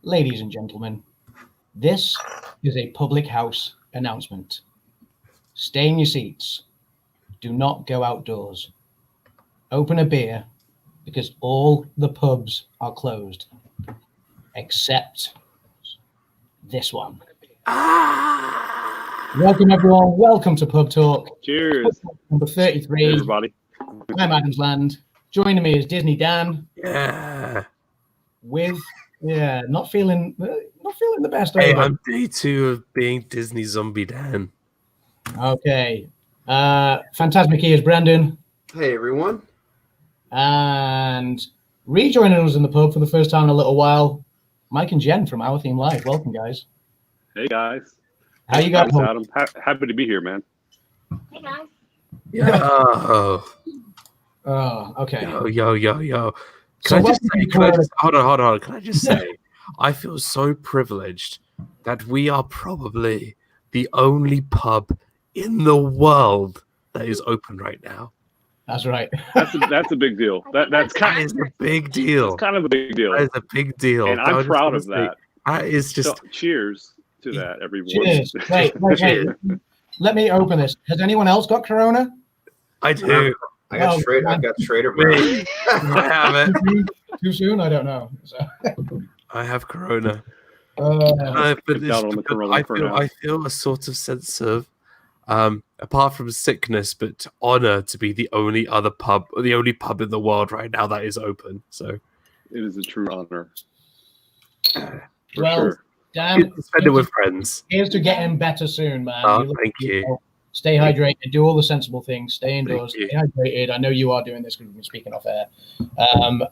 Ladies and gentlemen, this is a public house announcement. Stay in your seats. Do not go outdoors. Open a beer because all the pubs are closed except this one. Welcome, everyone. Welcome to Pub Talk. Cheers. Number 33. Hey, everybody. I'm Adam's Land. Joining me is DizneyDan. Yeah. Not feeling the best. Hey, I'm day 2 of being Disney Zombie Dan. Okay. Fantasmic Ears, Brandon. Hey, everyone. And rejoining us in the pub for the first time in a little while, Mike and Jen from Our Theme Live. Welcome, guys. Hey, guys. How you guys? Adam. Happy to be here, man. Hey, guys. Yeah. Oh, okay. Yo. Can I just hold on. Can I just say, I feel so privileged that we are probably the only pub in the world that is open right now. That's right. That's a big deal. That's kind of a big deal. It's kind of a big deal. That is a big deal. And I'm proud of that. That is just. So, cheers to that, everyone. Cheers. Wait. Let me open this. Has anyone else got Corona? I do. I got Schrader. Man. I have it. Too soon? I don't know. So. I have Corona. But I feel a sort of sense of, apart from sickness, but honor to be the only pub in the world right now that is open. So it is a true honor. Sure. Dan, spend it with friends. Here's to getting better soon, man. Thank you. Stay hydrated. Do all the sensible things. Stay indoors. Stay hydrated. I know you are doing this because we've been speaking off air.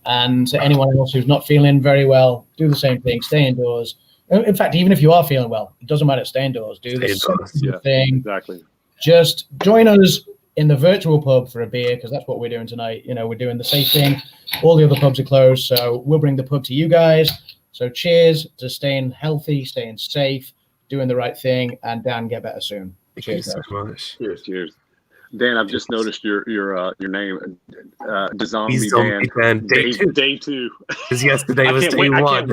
And to anyone else who's not feeling very well, do the same thing. Stay indoors. In fact, even if you are feeling well, it doesn't matter. Stay indoors. Do the same thing. Exactly. Just join us in the virtual pub for a beer because that's what we're doing tonight. You know, we're doing the safe thing. All the other pubs are closed, so we'll bring the pub to you guys. So cheers to staying healthy, staying safe, doing the right thing, and Dan, get better soon. Thank you so much. Cheers. Dan, I've just noticed your name, DizneyDan. Day 2. Because yesterday was day 1.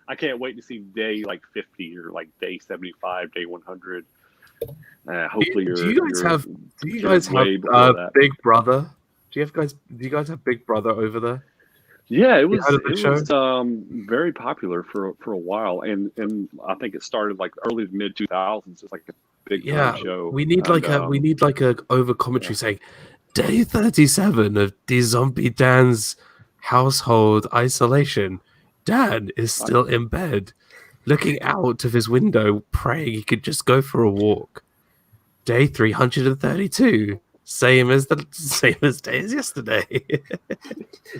I can't wait to see day like 50 or like day 75, day 100. Hopefully, do you guys have Big Brother? Do you guys have Big Brother over there? Yeah, it was very popular for a while, and I think it started like early to mid 2000s. It's like a big show. We need a over commentary saying day 37 of DizneyDan's household isolation. Dan is still in bed, looking out of his window, praying he could just go for a walk. Day 332. Same as day as yesterday.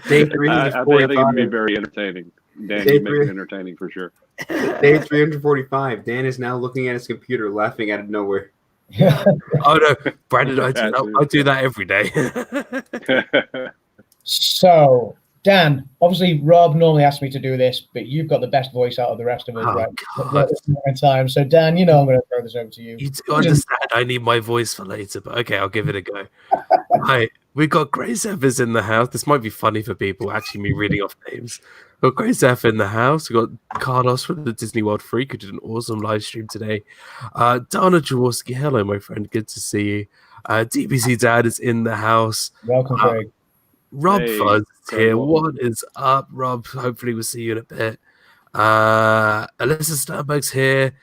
Day 345. I think it would be very entertaining. Dan, you make it entertaining for sure. Day 345. Dan is now looking at his computer, laughing out of nowhere. Oh no, Brandon, I do that every day. So, Dan, obviously Rob normally asks me to do this, but you've got the best voice out of the rest of us right at time. So, Dan, you know I'm going to throw this over to you. You do understand I need my voice for later, but okay, I'll give it a go. Hi, we got Grace Evers in the house. This might be funny for people, actually, me reading off names. We got Grace F in the house. We got Carlos from the Disney World Freak, who did an awesome live stream today. Dana Jaworski, hello, my friend. Good to see you. DBC Dad is in the house. Welcome, Craig. RobFuz is here. What is up, Rob? Hopefully we'll see you in a bit. Alyssa Sternberg's here.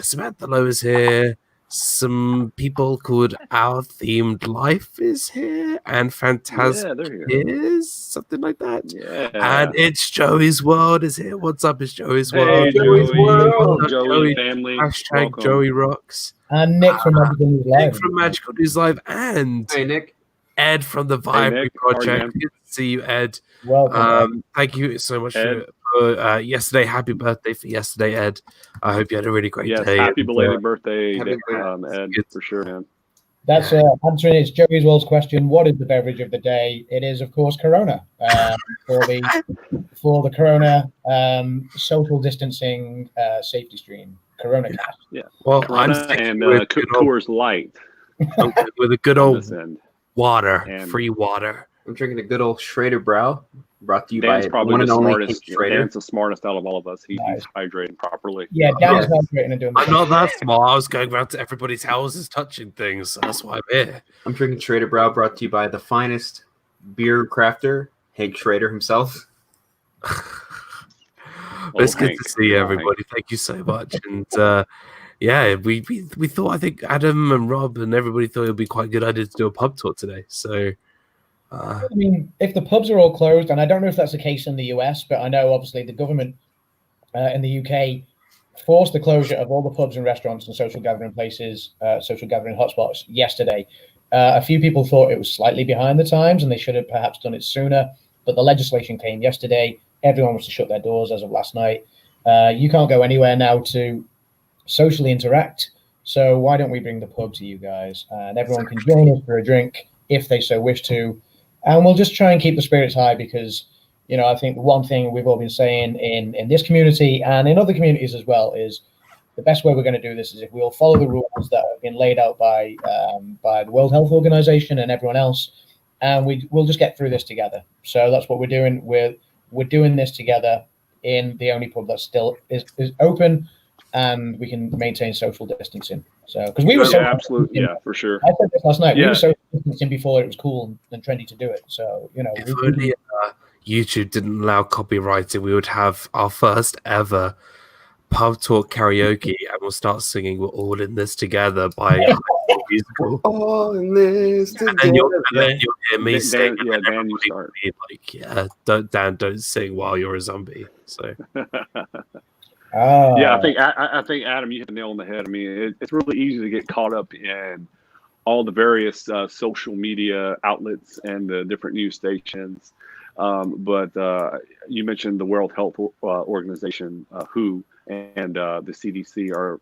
Samantha Lowe is here. Some people called Our Themed Life is here. And Fantasmic Ears, something like that. Yeah. And it's Joey's World is here. What's up? It's Joey's World. Hey, Joey's World. Joey family. Hashtag Welcome. Joey Rocks. And Nick from Magical News Live. Nick from Magical News Live. And hey, Nick. Ed from the Vibe Project. Good to see you, Ed. Welcome. Thank you so much for yesterday. Happy birthday for yesterday, Ed. I hope you had a really great day. Happy belated birthday, Ed, for sure, man. That's answering it's Joey's World's question. What is the beverage of the day? It is, of course, Corona. For the Corona social distancing safety stream. Corona cast. Yeah. Well, Corona and Coors Light. With a good old water, free water. I'm drinking a good old Schrader Brow. Brought to you Dan's by probably one the and only smartest. Hank Schrader. Dan's the smartest out of all of us. He's Nice. hydrating properly. Yeah, Dan's hydrating and doing I'm not that smart. I was going around to everybody's houses touching things. So that's why I'm here. I'm drinking Schrader Brow, brought to you by the finest beer crafter, Hank Schrader himself. It's good to see everybody. Thank you so much. And yeah, we thought, I think Adam and Rob and everybody thought it would be quite a good idea to do a pub tour today. So I mean, if the pubs are all closed, and I don't know if that's the case in the US, but I know obviously the government in the UK forced the closure of all the pubs and restaurants and social gathering places, social gathering hotspots yesterday. A few people thought it was slightly behind the times and they should have perhaps done it sooner, but the legislation came yesterday. Everyone was to shut their doors as of last night. You can't go anywhere now to socially interact. So why don't we bring the pub to you guys? And everyone can join us for a drink if they so wish to. And we'll just try and keep the spirits high because, you know, I think one thing we've all been saying in this community and in other communities as well is the best way we're going to do this is if we all follow the rules that have been laid out by the World Health Organization and everyone else, and we'll just get through this together. So that's what we're doing. We're doing this together in the only pub that still is open, and we can maintain social distancing. So because we were absolutely, for sure. I said this last night. Yeah. We were social distancing before it was cool and trendy to do it. So you know, if only YouTube didn't allow copywriting, we would have our first ever pub talk karaoke, and we'll start singing "We're All in This Together" by High School Musical. All in this together. And you'll hear me sing. Dan, you start. Like, yeah, don't sing while you're a zombie. So. Yeah, I think Adam, you hit the nail on the head. I mean, it's really easy to get caught up in all the various social media outlets and the different news stations. But you mentioned the World Health Organization, WHO, and the CDC are,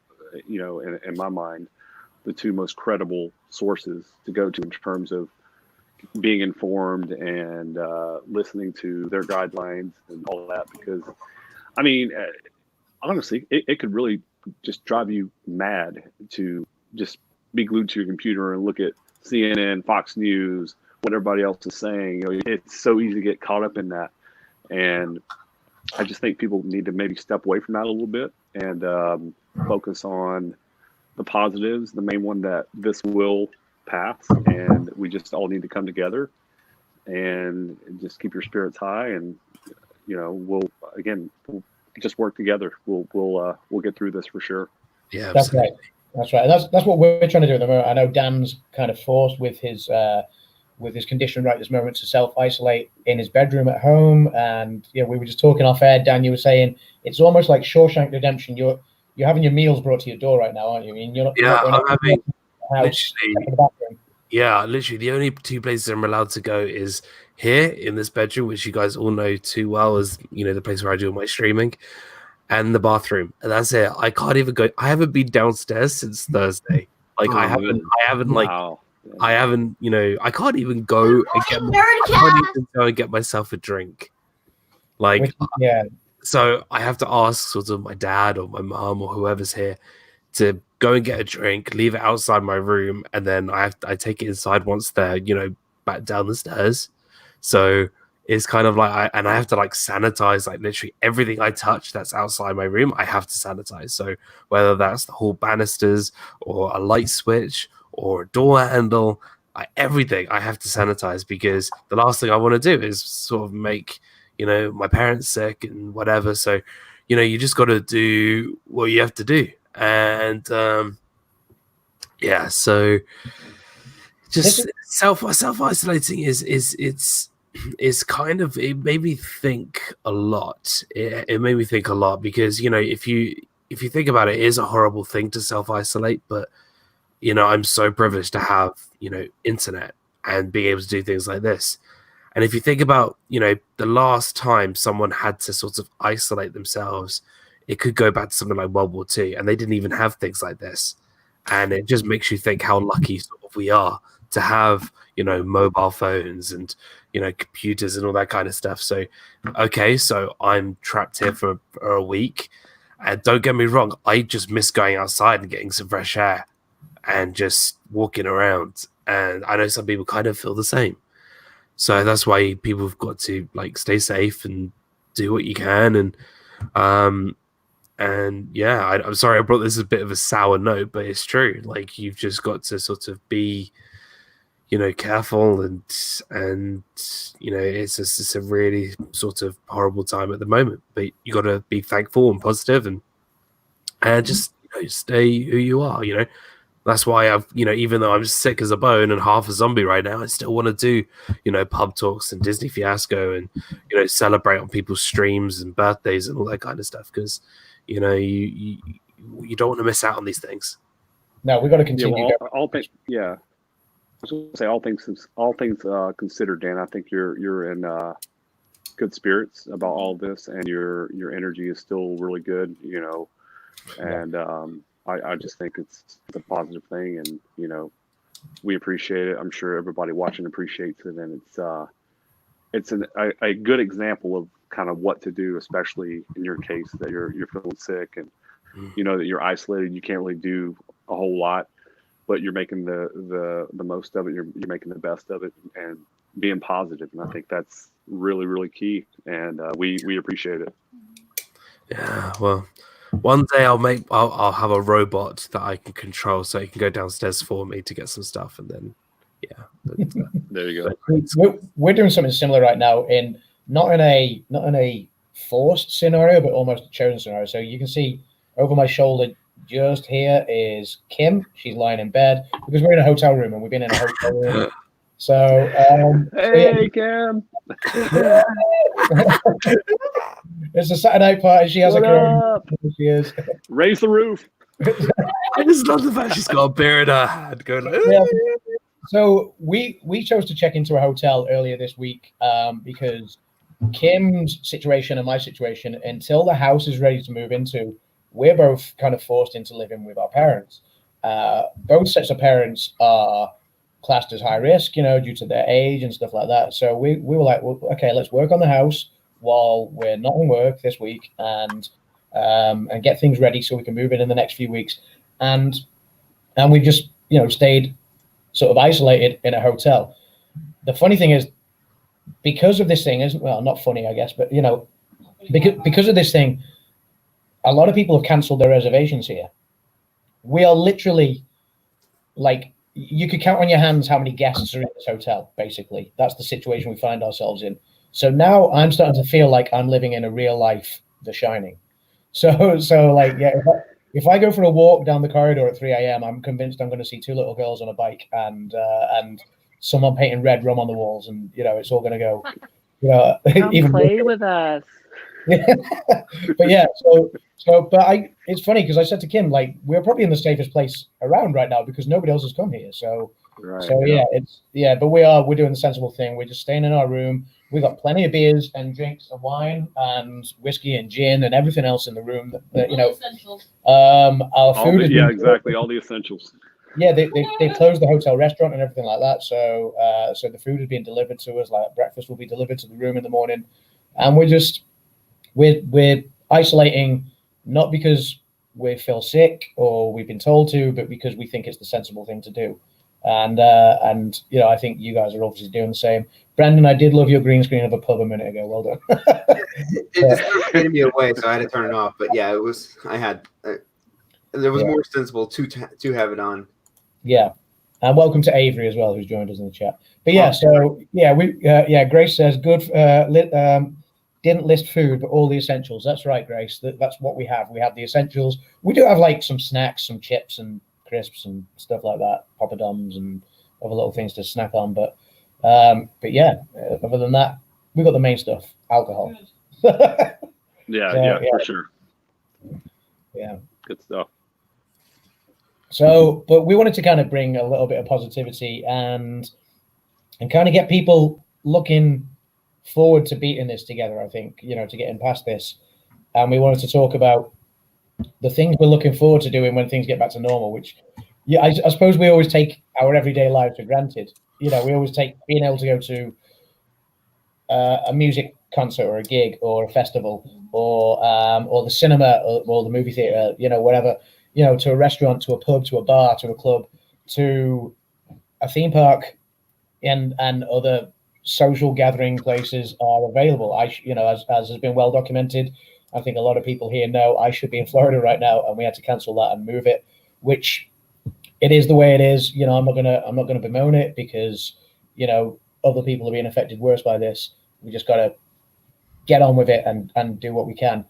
you know, in my mind, the two most credible sources to go to in terms of being informed and listening to their guidelines and all that. Because, I mean, honestly, it could really just drive you mad to just be glued to your computer and look at CNN, Fox News, what everybody else is saying. You know, it's so easy to get caught up in that. And I just think people need to maybe step away from that a little bit and focus on the positives, the main one that this will pass. And we just all need to come together and just keep your spirits high. And, you know, we'll just work together. We'll get through this for sure. Yeah, that's right. That's right. That's what we're trying to do at the moment. I know Dan's kind of forced with his condition right this moment to self-isolate in his bedroom at home. And you know, we were just talking off air. Dan, you were saying it's almost like Shawshank Redemption. You're having your meals brought to your door right now, aren't you? I mean, you're not. Yeah, I'm having literally the only two places I'm allowed to go is here in this bedroom, which you guys all know too well as, you know, the place where I do my streaming, and the bathroom, and that's it. I can't even go. I haven't been downstairs since Thursday. Like I haven't Wow. I haven't, you know, I can't even go and get myself a drink. Like, so I have to ask sort of my dad or my mom or whoever's here to go and get a drink, leave it outside my room, and then I take it inside once they're, you know, back down the stairs. So it's kind of like I have to like sanitize like literally everything I touch that's outside my room. I have to sanitize. So whether that's the whole banisters or a light switch or a door handle, everything I have to sanitize, because the last thing I want to do is sort of make, you know, my parents sick and whatever. So, you know, you just got to do what you have to do. And so just self-isolating is kind of, it made me think a lot. It made me think a lot because, you know, if you think about it, it is a horrible thing to self-isolate, but you know, I'm so privileged to have, you know, internet and being able to do things like this. And if you think about, you know, the last time someone had to sort of isolate themselves, it could go back to something like World War II, and they didn't even have things like this. And it just makes you think how lucky sort of we are to have, you know, mobile phones and, you know, computers and all that kind of stuff. So, okay, so I'm trapped here for a week. And don't get me wrong, I just miss going outside and getting some fresh air and just walking around. And I know some people kind of feel the same. So that's why people have got to like stay safe and do what you can. And yeah, I'm sorry I brought this as a bit of a sour note, but it's true. Like, you've just got to sort of be, careful, and it's a really sort of horrible time at the moment. But you got to be thankful and positive, and just stay who you are. That's why I've even though I'm sick as a bone and half a zombie right now, I still want to do pub talks and Disney Fiasco and celebrate on people's streams and birthdays and all that kind of stuff, because you don't want to miss out on these things. No, we've got to continue. I was going to say, all things considered, Dan, I think you're in good spirits about all this, and your energy is still really good. And I just think it's a positive thing, and we appreciate it. I'm sure everybody watching appreciates it, and it's a good example of kind of what to do, especially in your case that you're feeling sick, and that you're isolated. You can't really do a whole lot, but you're making the most of it. You're making the best of it and being positive, and I think that's really, really key. And we appreciate it. Yeah, well, one day I'll have a robot that I can control, so he can go downstairs for me to get some stuff, and then there you go. We're doing something similar right now, in not in a forced scenario, but almost a chosen scenario. So you can see over my shoulder, just here, is Kim. She's lying in bed because we're in a hotel room, and we've been in a hotel room. So hey, Kim. It's a Saturday night party. She has a corona. She is. Raise the roof. I just love the fact she's got a beer in her hand going like, yeah. So we chose to check into a hotel earlier this week because Kim's situation and my situation, until the house is ready to move into, we're both kind of forced into living with our parents. Both sets of parents are classed as high risk, due to their age and stuff like that. So we were like, well, okay, let's work on the house while we're not in work this week, and get things ready so we can move in the next few weeks. And we just stayed sort of isolated in a hotel. The funny thing is, because of this thing, not funny, I guess, but because of this thing, a lot of people have cancelled their reservations here. We are literally, like, you could count on your hands how many guests are in this hotel. Basically, that's the situation we find ourselves in. So now I'm starting to feel like I'm living in a real life The Shining. So like, yeah, if I go for a walk down the corridor at 3 a.m., I'm convinced I'm going to see two little girls on a bike and someone painting red rum on the walls, and it's all going to go. Come even play with us. But yeah, it's funny because I said to Kim, like, we're probably in the safest place around right now because nobody else has come here. So but we're doing the sensible thing. We're just staying in our room. We've got plenty of beers and drinks and wine and whiskey and gin and everything else in the room. Essentials. Our food is exactly, all the essentials. Yeah, they closed the hotel restaurant and everything like that. So the food is being delivered to us. Like, breakfast will be delivered to the room in the morning, and we're isolating, not because we feel sick or we've been told to, but because we think it's the sensible thing to do. And I think you guys are obviously doing the same. Brandon, I did love your green screen of a pub a minute ago. Well done. It just gave me away, so I had to turn it off. But yeah, it was. There was more sensible to have it on. Yeah, and welcome to Avery as well, who's joined us in the chat. But yeah, Grace says good. Didn't list food, but all the essentials. That's right, Grace. That's what we have. We have the essentials. We do have like some snacks, some chips and crisps and stuff like that, poppadoms and other little things to snack on. But yeah, other than that, we've got the main stuff: alcohol. Yeah, for sure. Yeah, good stuff. So, but we wanted to kind of bring a little bit of positivity and kind of get people looking forward to beating this together. I think, to getting past this, and we wanted to talk about the things we're looking forward to doing when things get back to normal. Which, I suppose we always take our everyday lives for granted. We always take being able to go to a music concert or a gig or a festival or the cinema or the movie theater, whatever. To a restaurant, to a pub, to a bar, to a club, to a theme park, and other social gathering places are available. As has been well documented, I think a lot of people here know I should be in Florida right now, and we had to cancel that and move it, which it is the way it is. I'm not gonna bemoan it because other people are being affected worse by this. We just gotta get on with it and do what we can.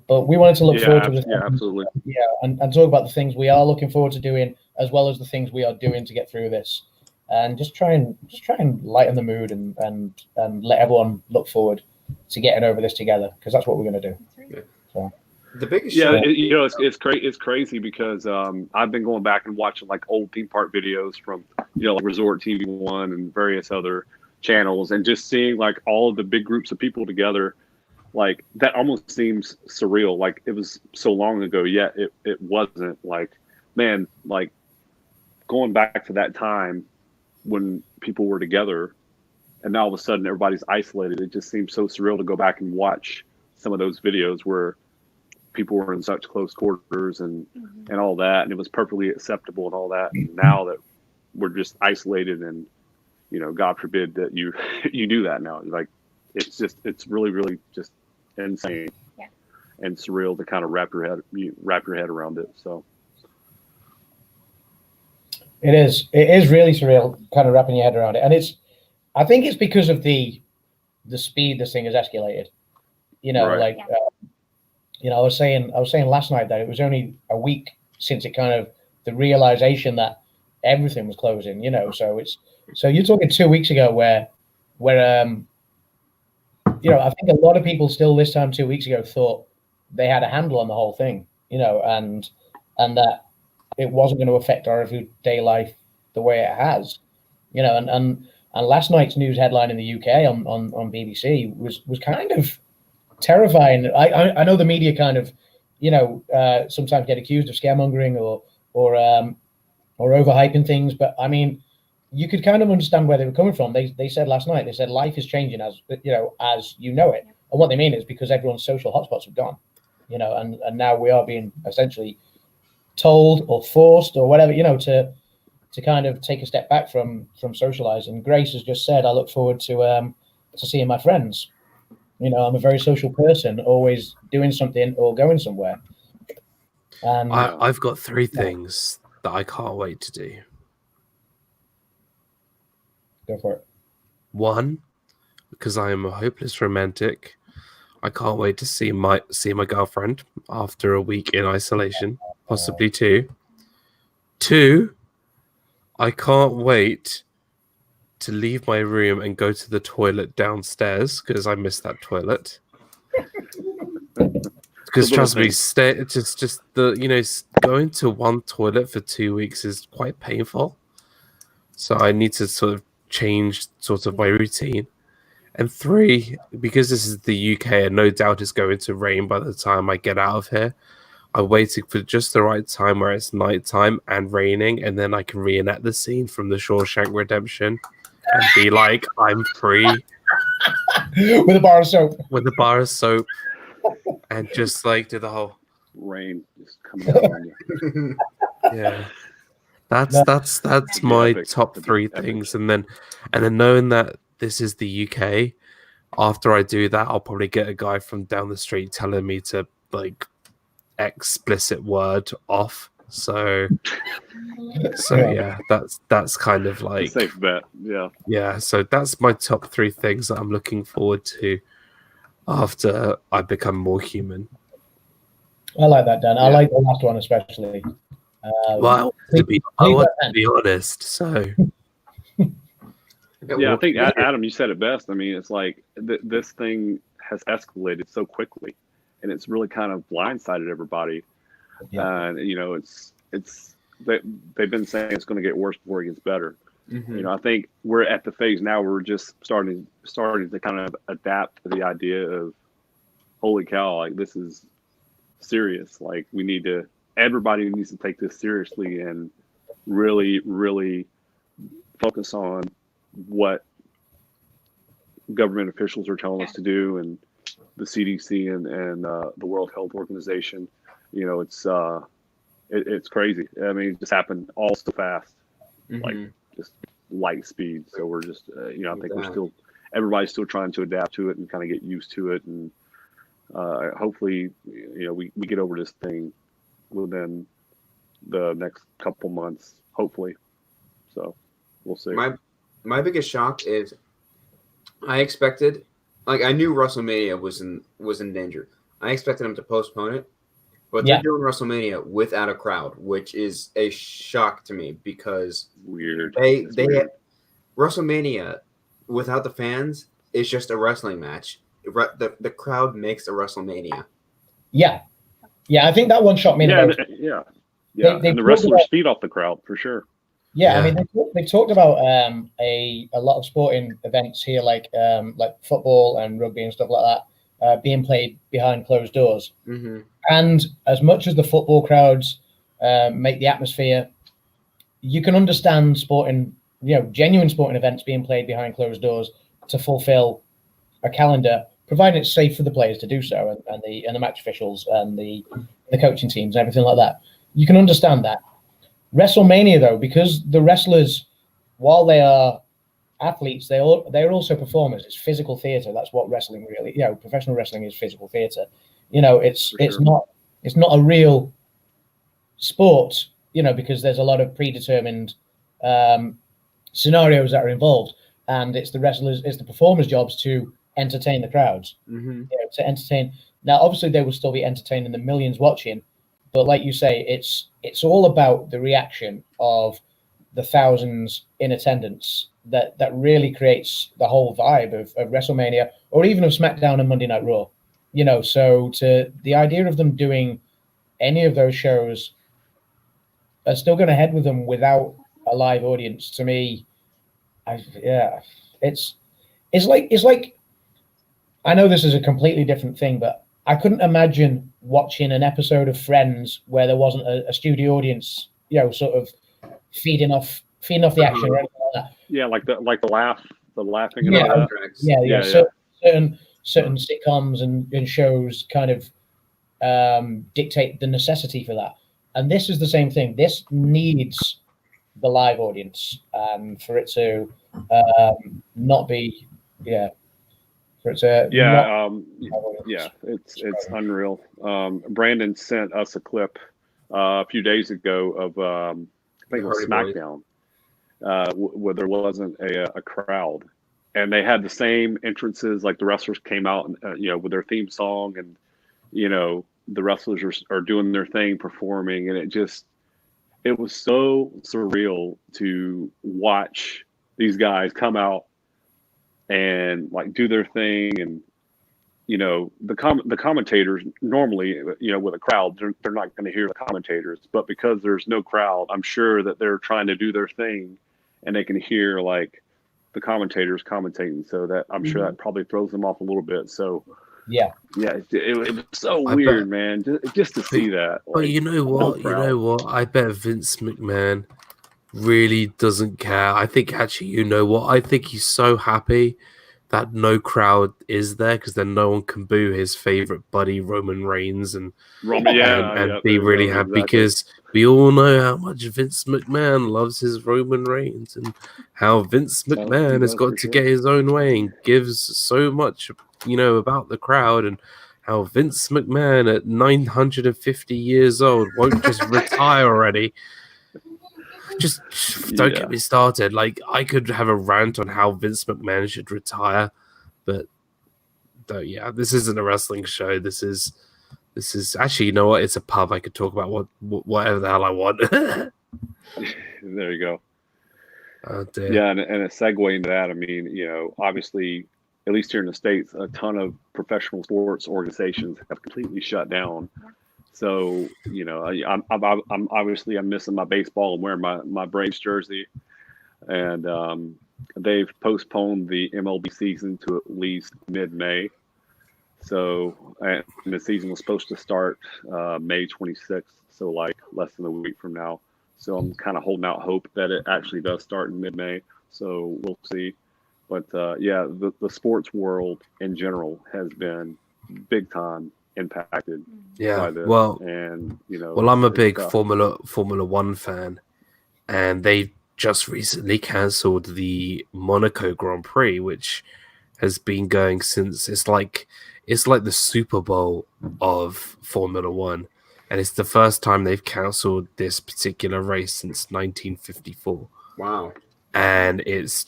But we wanted to look forward to this. Yeah, absolutely. Yeah, and talk about the things we are looking forward to doing, as well as the things we are doing to get through this, and just try and lighten the mood and let everyone look forward to getting over this together, because that's what we're going to do. Right. So The biggest it's crazy because I've been going back and watching like old theme park videos from like Resort TV One and various other channels, and just seeing like all of the big groups of people together. Like that almost seems surreal. Like it was so long ago, yet it wasn't. Like, man, like going back to that time when people were together, and now all of a sudden everybody's isolated. It just seems so surreal to go back and watch some of those videos where people were in such close quarters and all that, and it was perfectly acceptable and all that. And now that we're just isolated, and God forbid that you do that now. Like it's really, really just insane and surreal to kind of wrap your head around it. So it is really surreal, kind of wrapping your head around it, and I think it's because of the speed this thing has escalated. Right. I was saying last night that it was only a week since it kind of the realization that everything was closing. So you're talking 2 weeks ago where I think a lot of people still this time 2 weeks ago thought they had a handle on the whole thing, and that it wasn't going to affect our everyday life the way it has, and last night's news headline in the UK on BBC was kind of terrifying. I know the media kind of, sometimes get accused of scaremongering or overhyping things, but I mean, you could kind of understand where they were coming from. They said last night, life is changing as you know it. And what they mean is because everyone's social hotspots have gone, and now we are being essentially told or forced or whatever, to kind of take a step back from socializing. Grace has just said, I look forward to seeing my friends. I'm a very social person, always doing something or going somewhere. And I've got 3 things that I can't wait to do. Go for it. 1, because I am a hopeless romantic, I can't wait to see my girlfriend after a week in isolation, possibly 2. 2, I can't wait to leave my room and go to the toilet downstairs because I miss that toilet. Because trust me, just the going to one toilet for 2 weeks is quite painful. So I need to sort of change sort of my routine. And 3, because this is the UK and no doubt it's going to rain by the time I get out of here, I'm waiting for just the right time where it's nighttime and raining, and then I can reenact the scene from the Shawshank Redemption and be like, I'm free. With a bar of soap. With a bar of soap. And just like do the whole rain just coming out on you. Yeah. That's my top 3 things. And then knowing that this is the UK, after I do that, I'll probably get a guy from down the street telling me to like explicit word off. So yeah, that's kind of like safe bet. Yeah, so that's my top 3 things that I'm looking forward to after I become more human. I like that, Dan. I like the last one especially. Well, I want to be honest, so yeah, I think Adam, you said it best. I mean, it's like this thing has escalated so quickly, and it's really kind of blindsided everybody. Yeah. It's they've been saying it's going to get worse before it gets better. Mm-hmm. I think we're at the phase now where we're just starting to kind of adapt to the idea of, holy cow, like this is serious. Like everybody needs to take this seriously and really, really focus on what government officials are telling us to do, and the CDC and the World Health Organization. It's crazy. I mean, it just happened all so fast, like just light speed. So we're just, I think we're still everybody's still trying to adapt to it and kind of get used to it. And hopefully, we get over this thing within the next couple months, hopefully. So we'll see. My biggest shock is I expected, I knew WrestleMania was in danger. I expected them to postpone it, but they're doing WrestleMania without a crowd, which is a shock to me because weird. WrestleMania without the fans is just a wrestling match. The crowd makes a WrestleMania. Yeah, I think that one shocked me. They and the wrestlers feed off the crowd for sure. Yeah, I mean they talked about a lot of sporting events here, like football and rugby and stuff like that, being played behind closed doors. Mm-hmm. And as much as the football crowds make the atmosphere, you can understand genuine sporting events being played behind closed doors to fulfill a calendar, provided it's safe for the players to do so, and the match officials and the coaching teams and everything like that. You can understand that. WrestleMania, though, because the wrestlers, while they are athletes, they're also performers. It's physical theater. That's what wrestling really, professional wrestling is physical theater. It's not a real sport, because there's a lot of predetermined scenarios that are involved, and it's the performers' jobs to entertain the crowds, to entertain. Now, obviously, they will still be entertaining the millions watching, but like you say, it's all about the reaction of the thousands in attendance that really creates the whole vibe of WrestleMania, or even of SmackDown and Monday Night Raw. So to the idea of them doing any of those shows are still going ahead with them without a live audience, to me, it's like, I know this is a completely different thing, but I couldn't imagine watching an episode of Friends where there wasn't a studio audience, sort of feeding off the action or anything like that. Yeah, like the laughing. And all that. Yeah. Certain sitcoms and shows kind of dictate the necessity for that, and this is the same thing. This needs the live audience, for it to not be, for it to it's unreal. Brandon sent us a clip a few days ago of I think it was SmackDown, where there wasn't a crowd, and they had the same entrances. Like the wrestlers came out and with their theme song, and the wrestlers are doing their thing, performing, and it was so surreal to watch these guys come out and do their thing. And the commentators normally, with a crowd, they're not going to hear the commentators, but because there's no crowd, I'm sure that they're trying to do their thing and they can hear the commentators commentating, so that I'm sure that probably throws them off a little bit. So it was so weird, man, just to see that. But you know what? I bet Vince McMahon really doesn't care. I think actually, I think he's so happy that no crowd is there, because then no one can boo his favorite buddy Roman Reigns and be really happy, because we all know how much Vince McMahon loves his Roman Reigns, and how Vince McMahon has got to get his own way and gives so much, about the crowd, and how Vince McMahon at 950 years old won't just retire already. Just don't get me started. I could have a rant on how Vince McMahon should retire, but this isn't a wrestling show. This is actually, it's a pub. I could talk about whatever the hell I want. There you go. Oh, dear. Yeah, and a segue into that. I mean, obviously, at least here in the States, a ton of professional sports organizations have completely shut down. So, I'm obviously missing my baseball and wearing my Braves jersey, and they've postponed the MLB season to at least mid-May. So, and the season was supposed to start May 26th, so less than a week from now. So I'm kind of holding out hope that it actually does start in mid-May. So we'll see. But the sports world in general has been big time impacted by this. I'm a big Formula One fan, and they just recently cancelled the Monaco Grand Prix, which has been going since it's like the Super Bowl of Formula One, and it's the first time they've cancelled this particular race since 1954. Wow. And it's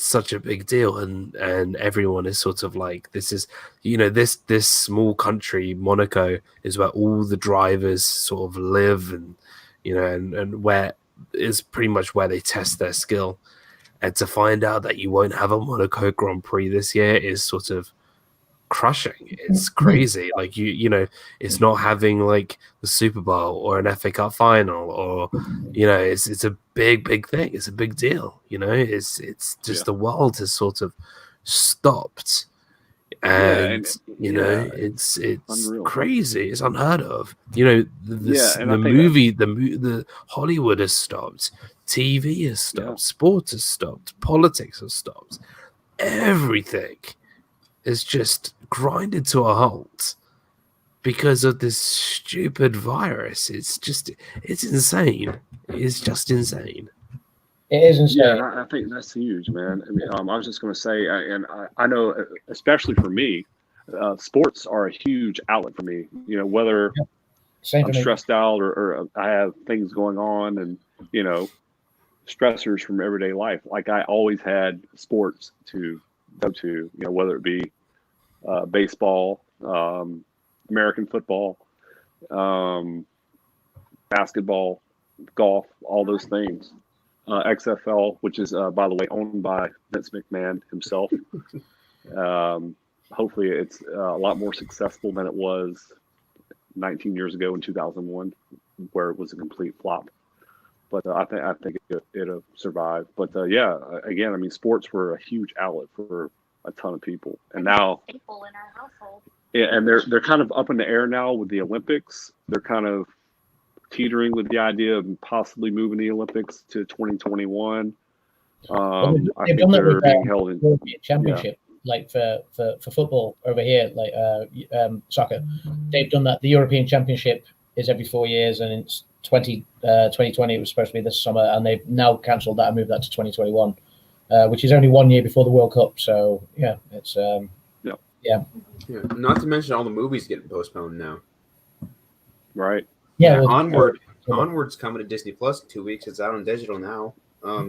such a big deal, and everyone is sort of like, this is, this small country, Monaco, is where all the drivers sort of live, and and where is pretty much where they test their skill. And to find out that you won't have a Monaco Grand Prix this year is sort of crushing. It's crazy. Like it's not having like the Super Bowl or an FA Cup final, or it's a big thing. It's a big deal. It's just the world has sort of stopped, and it's unreal. crazy. It's unheard of. The Hollywood has stopped. TV has stopped. Sport has stopped. Politics has stopped. Everything is just grinded to a halt because of this stupid virus. It's insane. It's just insane. It is insane. Yeah, I think that's huge, man. I mean, I was just going to say, I know, especially for me, sports are a huge outlet for me. Whether I'm stressed out or I have things going on, and stressors from everyday life. Like, I always had sports to go to. Whether it be baseball, American football, basketball, golf, all those things. XFL, which is, by the way, owned by Vince McMahon himself. Hopefully it's a lot more successful than it was 19 years ago in 2001, where it was a complete flop. But I think it'll survive. But again, I mean, sports were a huge outlet for a ton of people, and now Staple in our household. Yeah, and they're kind of up in the air now with the Olympics. They're kind of teetering with the idea of possibly moving the Olympics to 2021. I think they're being held in European Championship, like for football over here, like soccer. They've done that. The European Championship is every 4 years, and it's 2020. It was supposed to be this summer, and they've now cancelled that and moved that to 2021, which is only 1 year before the World Cup. So yeah, it's Yeah. Not to mention all the movies getting postponed now. Right. Yeah. Onward's coming to Disney Plus in 2 weeks. It's out on digital now. A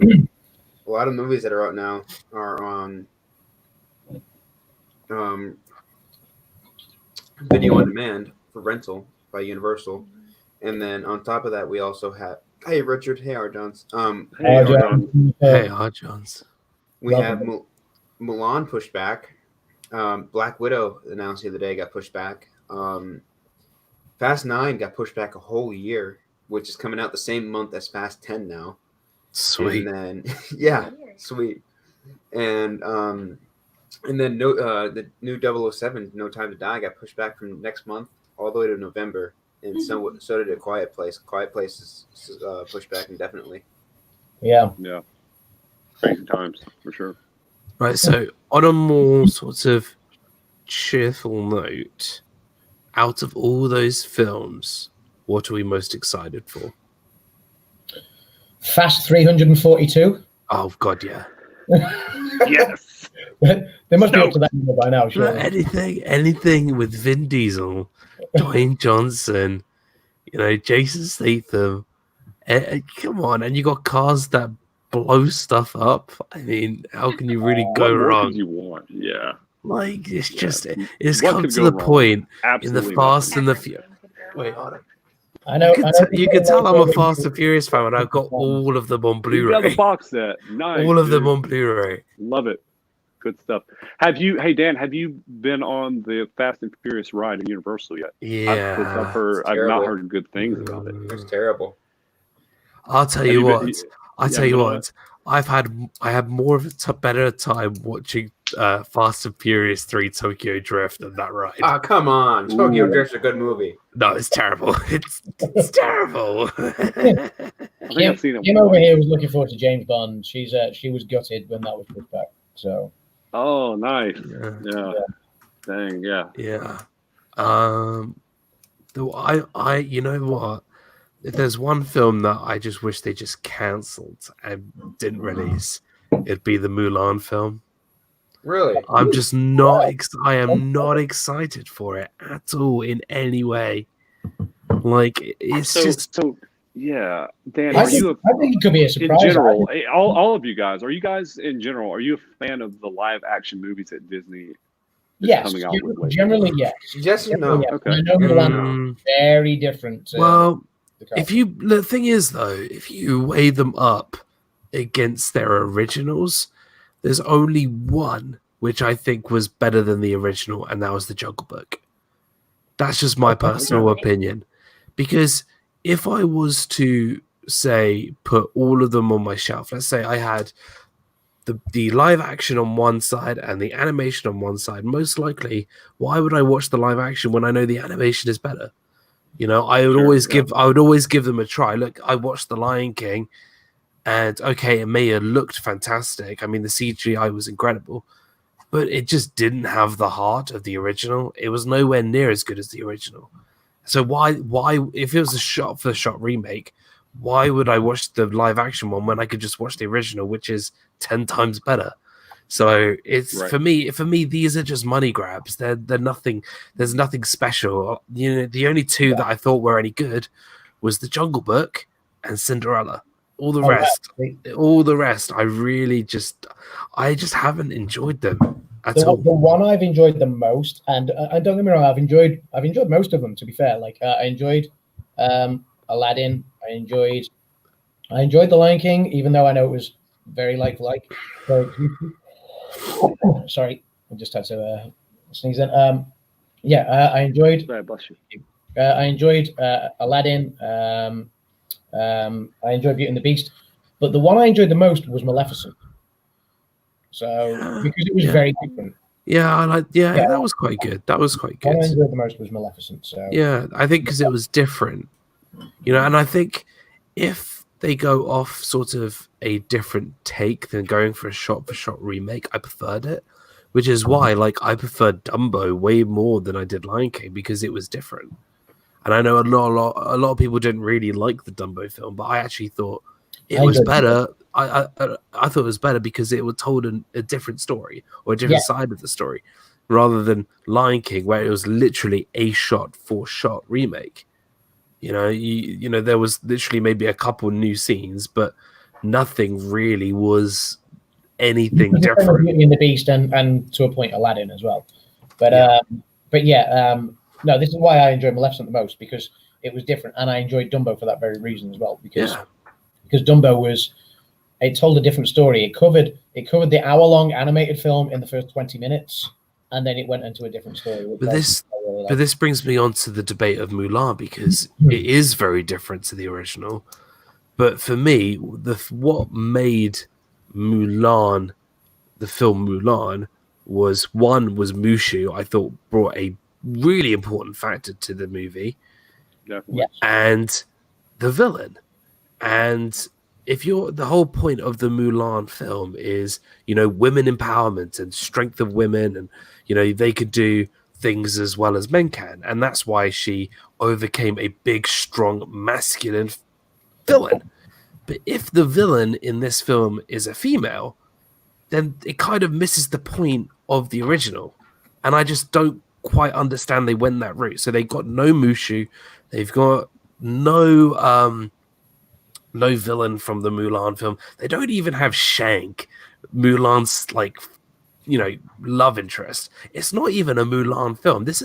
lot of movies that are out now are on video on demand for rental by Universal. And then on top of that, we also have Richard, hey R. Johns. Hey R. Johns. We have Mulan pushed back. Black Widow announced the other day got pushed back. Fast 9 got pushed back a whole year, which is coming out the same month as Fast 10 now. Sweet. And then sweet. And then the new 007, No Time to Die, got pushed back from next month all the way to November. And so did A Quiet Place. Quiet Place is pushed back indefinitely. Yeah. Yeah. Crazy times for sure. Right, so on a more sort of cheerful note, out of all those films, what are we most excited for? Fast 342. Oh God, yeah. Yes. They must be up to that number by now, sure. Anything with Vin Diesel, Dwayne Johnson, Jason Statham. Come on, and you got cars that blow stuff up. I mean, how can you really go wrong? What you want? Yeah. Like, it's just, it's come to the point in the Fast and the Furious. Wait, hold on. I know. You can tell I'm a Fast and Furious fan, and I've got all of them on Blu-ray. You got the box set. Nice. All of them on Blu-ray. Love it. Good stuff. Hey Dan, have you been on the Fast and Furious ride at Universal yet? Yeah. I've not heard good things about it. It's terrible. I'll tell you what. I had more of a better time watching Fast and Furious 3 Tokyo Drift than that ride. Oh, come on. Tokyo Drift's a good movie. No, it's terrible. It's terrible. Kim over here was looking forward to James Bond. She was gutted when that was pushed back. So. Oh, nice. Yeah. Dang, yeah. Yeah. Though I you know what? If there's one film that I just wish they just cancelled and didn't release, it'd be the Mulan film. Really? I'm just not. I am not excited for it at all in any way. Like it's just. So yeah, Dan, I are think, you I think it could be a in surprise. general? All of you guys, are you guys in general? Are you a fan of the live action movies that Disney is Yes, coming out with lately? generally yes. Yes and Generally, no. yes. Okay. I know Mulan is very different. Well, the the thing is though, if you weigh them up against their originals, there's only one which I think was better than the original, and that was the Jungle Book. That's just my personal opinion. Because if I was to say put all of them on my shelf, let's say I had the live action on one side and the animation on one side, most likely, why would I watch the live action when I know the animation is better? You know, I would always give them a try. Look, I watched The Lion King, and okay, it may have looked fantastic. I mean, the CGI was incredible, but it just didn't have the heart of the original. It was nowhere near as good as the original. So why if it was a shot for shot remake, why would I watch the live action one when I could just watch the original, which is 10 times better? So it's for me, these are just money grabs. They're nothing. There's nothing special. You know, the only two that I thought were any good was The Jungle Book and Cinderella. All the rest, I just haven't enjoyed them at all. The one I've enjoyed the most, and don't get me wrong, I've enjoyed most of them. To be fair, like I enjoyed Aladdin. I enjoyed The Lion King, even though I know it was very like. Sorry, I just had to sneeze in. I enjoyed. Bless you. I enjoyed Aladdin. I enjoyed Beauty and the Beast, but the one I enjoyed the most was Maleficent. So because it was very different. That was quite good. That was quite good. What I enjoyed the most was Maleficent. So yeah, I think because it was different, you know, and I think if they go off sort of a different take than going for a shot-for-shot remake, I preferred it, which is why, like, I preferred Dumbo way more than I did Lion King because it was different. And I know a lot of people didn't really like the Dumbo film, but I actually thought it was better. I thought it was better because it told a different story or a different side of the story, rather than Lion King, where it was literally a shot-for-shot remake. You know, there was literally maybe a couple new scenes, but nothing really was anything different. Beauty and the Beast and to a point Aladdin as well, no, this is why I enjoyed Maleficent the most, because it was different, and I enjoyed Dumbo for that very reason as well, because Dumbo it told a different story. It covered the hour-long animated film in the first 20 minutes, and then it went into a different story. But this brings me on to the debate of Mulan, because it is very different to the original. But for me, what made Mulan, the film Mulan, was Mushu. I thought brought a really important factor to the movie, and the villain. And if the whole point of the Mulan film is, you know, women empowerment and strength of women, and you know they could do things as well as men can, and that's why she overcame a big, strong, masculine villain. But if the villain in this film is a female, then it kind of misses the point of the original, and I just don't quite understand they went that route. So they got no Mushu, they've got no villain from the Mulan film. They don't even have Shank, Mulan's like, you know, love interest. It's not even a Mulan film. This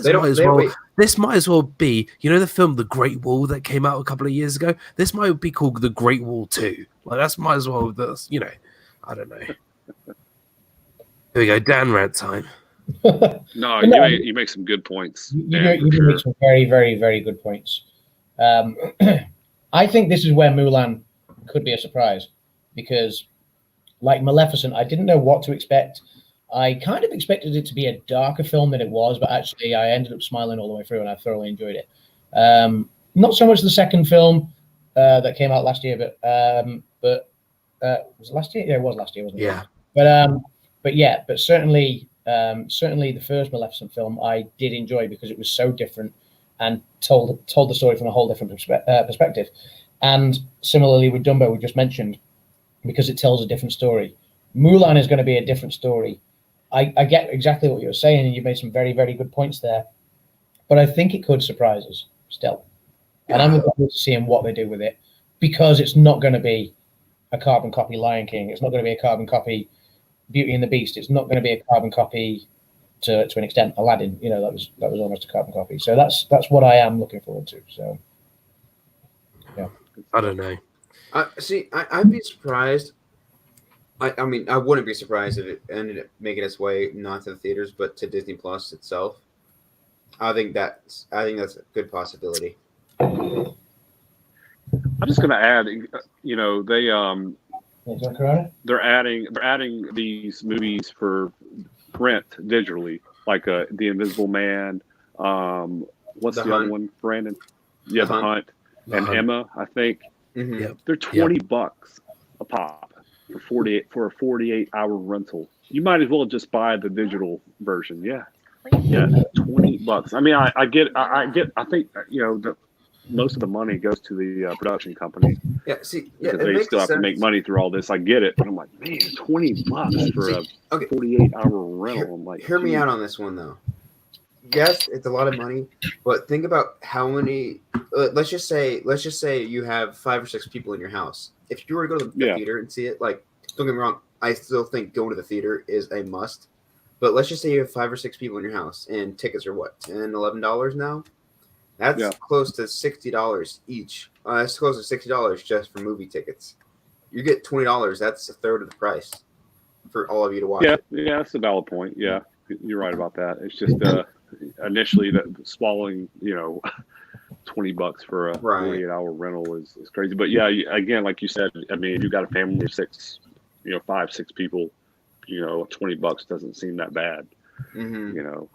might as well be, you know, the film The Great Wall that came out a couple of years ago. This might be called The Great Wall 2. Like that might as well. That's, you know, I don't know. Here we go, Dan rant time. No, you make some good points. You make some very, very, very good points. I think this is where Mulan could be a surprise, because like Maleficent, I didn't know what to expect. I kind of expected it to be a darker film than it was, but actually I ended up smiling all the way through, and I thoroughly enjoyed it. Not so much the second film that came out last year, but was it last year? Yeah, it was last year, wasn't it? Yeah. But certainly the first Maleficent film I did enjoy, because it was so different and told the story from a whole different perspective. And similarly with Dumbo, we just mentioned, because it tells a different story. Mulan is going to be a different story. I get exactly what you're saying, and you made some very, very good points there. But I think it could surprise us still. And I'm looking forward to seeing what they do with it, because it's not going to be a carbon copy Lion King. It's not going to be a carbon copy Beauty and the Beast. It's not going to be a carbon copy to an extent Aladdin. You know, that was almost a carbon copy. So that's what I am looking forward to. So yeah, I don't know. I'd be surprised. I mean, I wouldn't be surprised if it ended up making its way not to the theaters, but to Disney Plus itself. I think that's a good possibility. I'm just going to add, you know, they're adding these movies for rent digitally, like The Invisible Man. What's the other one, Brandon? Yeah, The Hunt. And Emma, I think. Mm-hmm. Yep. They're $20 a pop for a 48-hour rental. You might as well just buy the digital version. Yeah, $20. I mean, I get. I think, you know, most of the money goes to the production company. Yeah, because they still have to make money through all this. I get it, but I'm like, man, $20 for a 48-hour rental. I'm like, hear me out on this one though. Yes, it's a lot of money, but think about how many. Let's just say you have 5 or 6 people in your house. If you were to go to the theater and see it, like, don't get me wrong, I still think going to the theater is a must. But let's just say you have 5 or 6 people in your house, and tickets are what, $10, $11 now. That's close to $60 each. That's close to $60 just for movie tickets. You get $20. That's a third of the price for all of you to watch. Yeah, that's a valid point. Yeah, you're right about that. It's just initially that swallowing, you know, $20 for a 48-hour rental is crazy. But yeah, again, like you said, I mean, if you got a family of 6, you know, 5, 6 people, you know, $20 doesn't seem that bad. Mm-hmm. You know,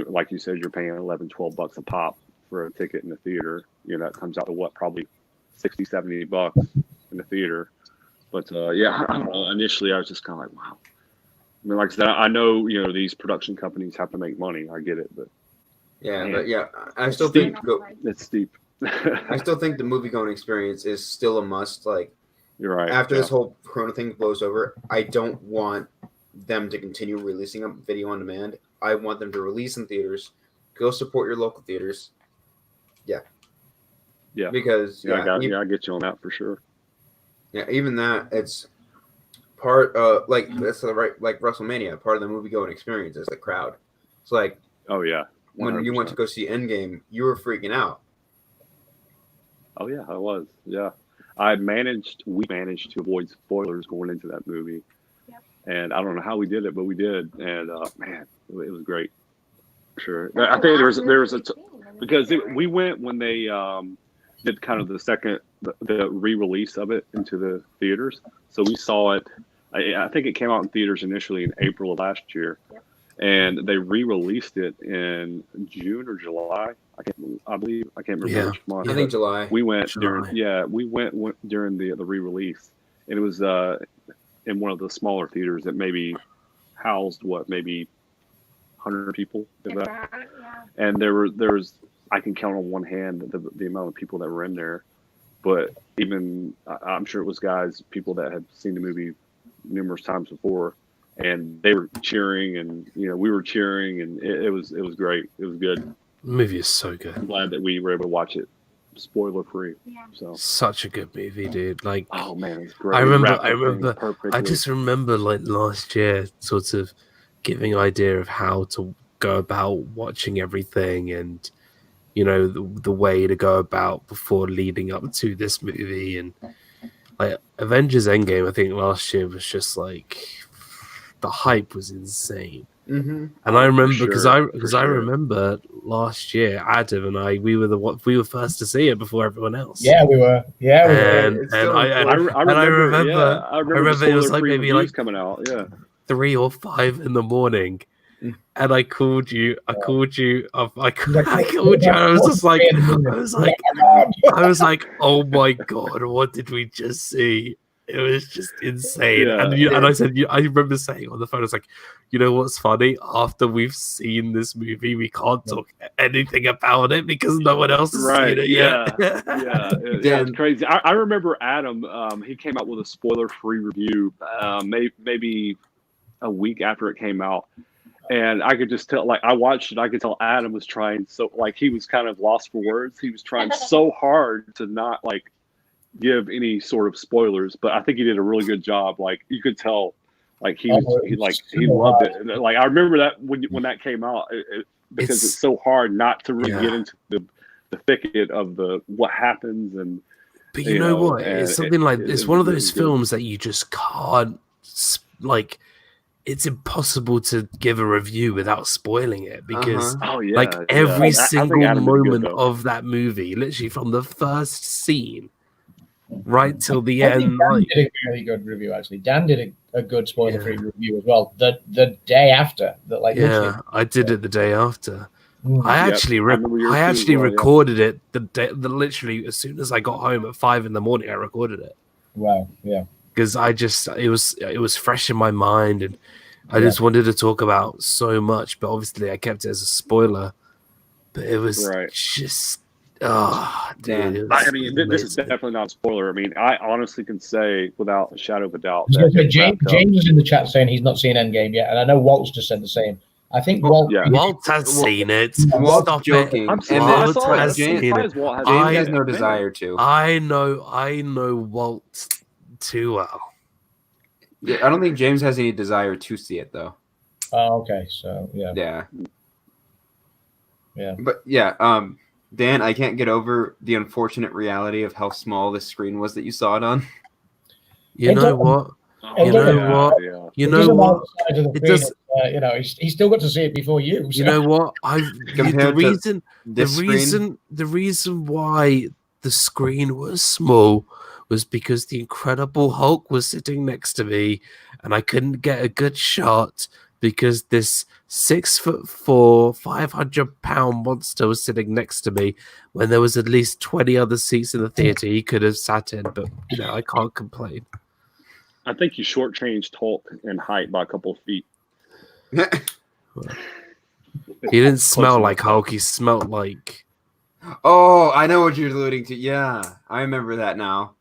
like you said, you're paying $11, $12 a pop for a ticket in the theater. You know, that comes out to what, probably $60, $70 in the theater. But yeah, I don't know. Initially, I was just kind of like, wow. I mean, like I said, I know, you know, these production companies have to make money. I get it, but I still think it's steep. I still think the movie going experience is still a must. Like, you're right. After this whole Corona thing blows over, I don't want them to continue releasing a video on demand. I want them to release in theaters. Go support your local theaters. Yeah. Because I get you on that for sure. Yeah, even that, it's part like that's the right, like WrestleMania, part of the movie going experience is the crowd. It's like, oh yeah, 100%. When you went to go see Endgame, you were freaking out. Oh yeah, I was. Yeah, we managed to avoid spoilers going into that movie. Yep. And I don't know how we did it, but we did. And man, it was great. Sure. I think there was because we went when they did kind of the re-release of it into the theaters. So we saw it. I think it came out in theaters initially in April of last year, and they re-released it in June or July. I can't remember which month. I think July. We went during during the re-release, and it was in one of the smaller theaters that maybe housed maybe 100 people. And there was I can count on one hand the amount of people that were in there, but even I'm sure it was people that had seen the movie numerous times before, and they were cheering, and you know we were cheering, and it was great. It was good. The movie is so good. I'm glad that we were able to watch it spoiler free. Yeah. So such a good movie, dude. Like, oh man, it's great. I remember. I just remember like last year, sort of giving an idea of how to go about watching everything, and you know the way to go about before leading up to this movie. And like Avengers Endgame, I think last year was just like the hype was insane. Mm-hmm. And I remember because I remember last year Adam and I we were first to see it before everyone else. Yeah, we were. Yeah, we were. I remember it was like maybe like coming out. Yeah, 3 or 5 in the morning. And I called you. I called you. And I was just like, I was like, oh my god, what did we just see? It was just insane. And I said, I remember saying on the phone, I was like, you know what's funny? After we've seen this movie, we can't talk anything about it because no one else has seen it yet. It's crazy. I remember Adam. He came out with a spoiler-free review. Maybe a week after it came out. And I could just tell, like, I watched it, I could tell Adam was trying he was kind of lost for words. He was trying so hard to not, like, give any sort of spoilers, but I think he did a really good job. Like, you could tell, like, he loved it. Like, I remember that when that came out, because it's so hard not to really get into the thicket of what happens. But you know what? It's something it's one of those films that you just can't, like, it's impossible to give a review without spoiling it, because every single moment of that movie, literally from the first scene right till the end. Dan did a really good review, actually. Dan did a good spoiler-free review as well. The day after that, like, I did it the day after. I actually recorded it literally as soon as I got home at 5 a.m. I recorded it. Wow, yeah. Because it was fresh in my mind, and I just wanted to talk about so much, but obviously I kept it as a spoiler. But it was just dude. I mean, this is definitely not a spoiler. I mean, I honestly can say without a shadow of a doubt. James is in the chat saying he's not seen Endgame yet, and I know Walt's just said the same. I think Walt has seen it. Walt's joking. I'm James has no desire to. I know Walt too well. Yeah, I don't think James has any desire to see it, though. Oh, okay. So yeah. But Dan, I can't get over the unfortunate reality of how small this screen was that you saw it on. You know what? It does. He's still got to see it before you. So. You know what? The reason why the screen was small was because the Incredible Hulk was sitting next to me, and I couldn't get a good shot because this 6'4", 500-pound monster was sitting next to me when there was at least 20 other seats in the theater he could have sat in. But I can't complain. I think you shortchanged Hulk in height by a couple of feet. He didn't smell like Hulk. He smelled like... Oh, I know what you're alluding to. Yeah, I remember that now.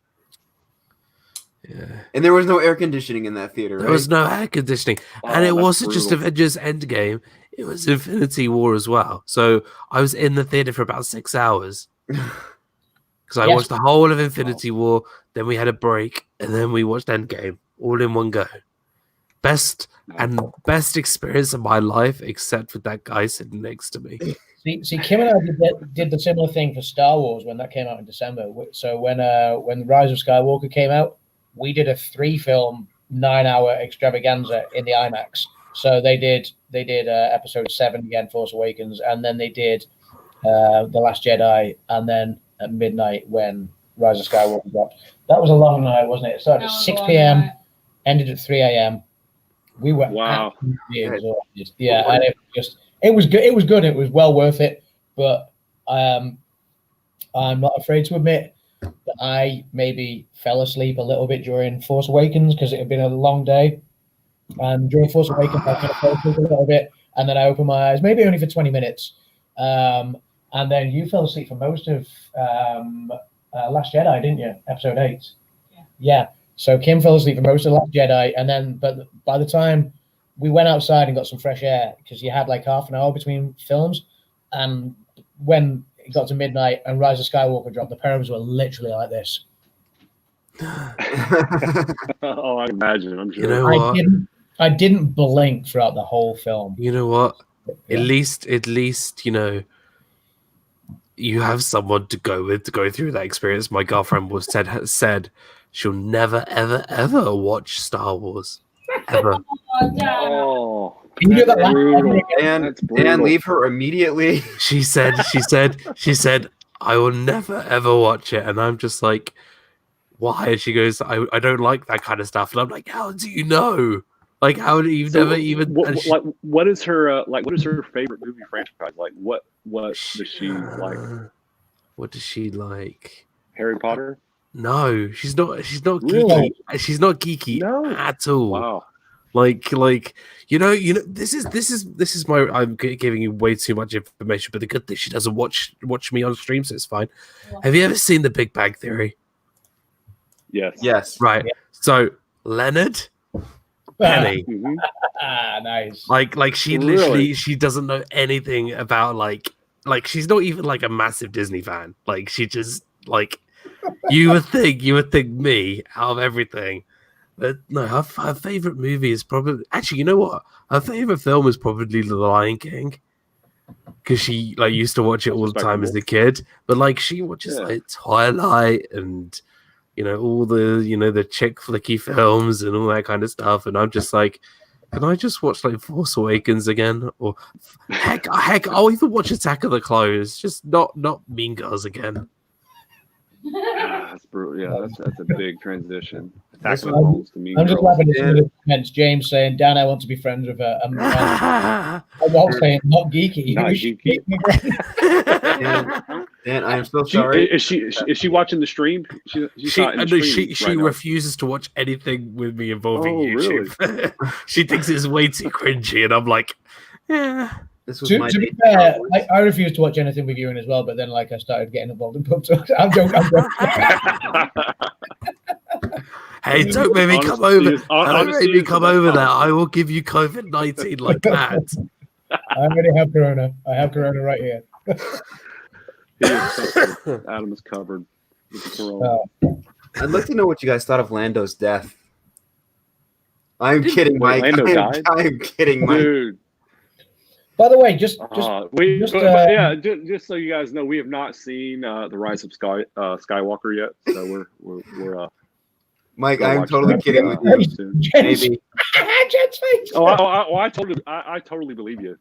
Yeah. And there was no air conditioning in that theater, right? There was no air conditioning. And it wasn't just Avengers Endgame. It was Infinity War as well. So I was in the theater for about 6 hours. Because I watched the whole of Infinity War, then we had a break, and then we watched Endgame all in one go. Best experience of my life, except with that guy sitting next to me. See, Kim and I did the similar thing for Star Wars when that came out in December. So when Rise of Skywalker came out, we did a 3-film 9-hour extravaganza in the IMAX. So they did Episode 7 again, Force Awakens, and then they did The Last Jedi, and then at midnight when Rise of Skywalker dropped. That was a long night, wasn't it? It started at 6 p.m., ended at 3 a.m. We were absolutely exhausted. Yeah, and it was good. It was good. It was well worth it. But I'm not afraid to admit that I maybe fell asleep a little bit during Force Awakens because it had been a long day. And during Force Awakens, I kind of fell asleep a little bit, and then I opened my eyes, maybe only for 20 minutes. And then you fell asleep for most of Last Jedi, didn't you? Episode 8. Yeah. So Kim fell asleep for most of Last Jedi, and then but by the time we went outside and got some fresh air, because you had like half an hour between films, and when it got to midnight and Rise of Skywalker dropped, the parents were literally like this. Oh, I imagine. I'm sure. You know what? I didn't blink throughout the whole film. You know what? Yeah. At least, you have someone to go with to go through that experience. My girlfriend said she'll never, ever, ever watch Star Wars. Ever. Oh, can you do that? Dan, leave her immediately. She said, I will never, ever watch it. And I'm just like, why? And she goes, I don't like that kind of stuff. And I'm like, how do you know? Like, how do you never even? What is her favorite movie franchise? Like, what does she like? What does she like? Harry Potter? No, she's not geeky. Really? She's not geeky at all. Wow. Like you know. This is my. I'm giving you way too much information, but the good thing, she doesn't watch me on stream, so it's fine. Have you ever seen The Big Bang Theory? Yes. Yes. Right. Yeah. So Leonard, Penny. Mhm. Nice. Like she Really? literally she doesn't know anything about like she's not even like a massive Disney fan. Like she just like you would think me out of everything. But no, her favorite movie is probably actually, you know what? Her favorite film is probably The Lion King. Because she like used to watch it all the time as a kid. But like she watches like Twilight and all the the chick flicky films and all that kind of stuff, and I'm just like, can I just watch like Force Awakens again? Or heck, I'll even watch Attack of the Clones, just not Mean Girls again. That's brutal. Yeah, that's a big transition. Attack This of the one- Clones to Mean I'm just Girls. laughing at some of the comments. James saying, Dan, I want to be friends with her. I'm Walt saying, not geeky. Not You should geeky. make me friends. Dan, I am so sorry. Is she watching the stream? She's not in the stream She right now. refuses to watch anything with me involving Oh, YouTube. She thinks it's way too cringy, and I'm like, yeah. This was To my be fair, I refused to watch anything with you in as well, but then like I started getting involved in pubs. I'm joking. Hey, don't make me come over. Don't make me come over there. I will give you COVID-19 like that. I already have corona. I have corona right here. Adam is covered with the corona. I'd like to know what you guys thought of Lando's death. I'm kidding, Mike. Lando died? I'm kidding, Mike. Dude. By the way, just just so you guys know, we have not seen the Rise of Skywalker yet. So we're Mike, we'll I'm watch totally that kidding with you. soon. Maybe. Jen's face. I totally believe you.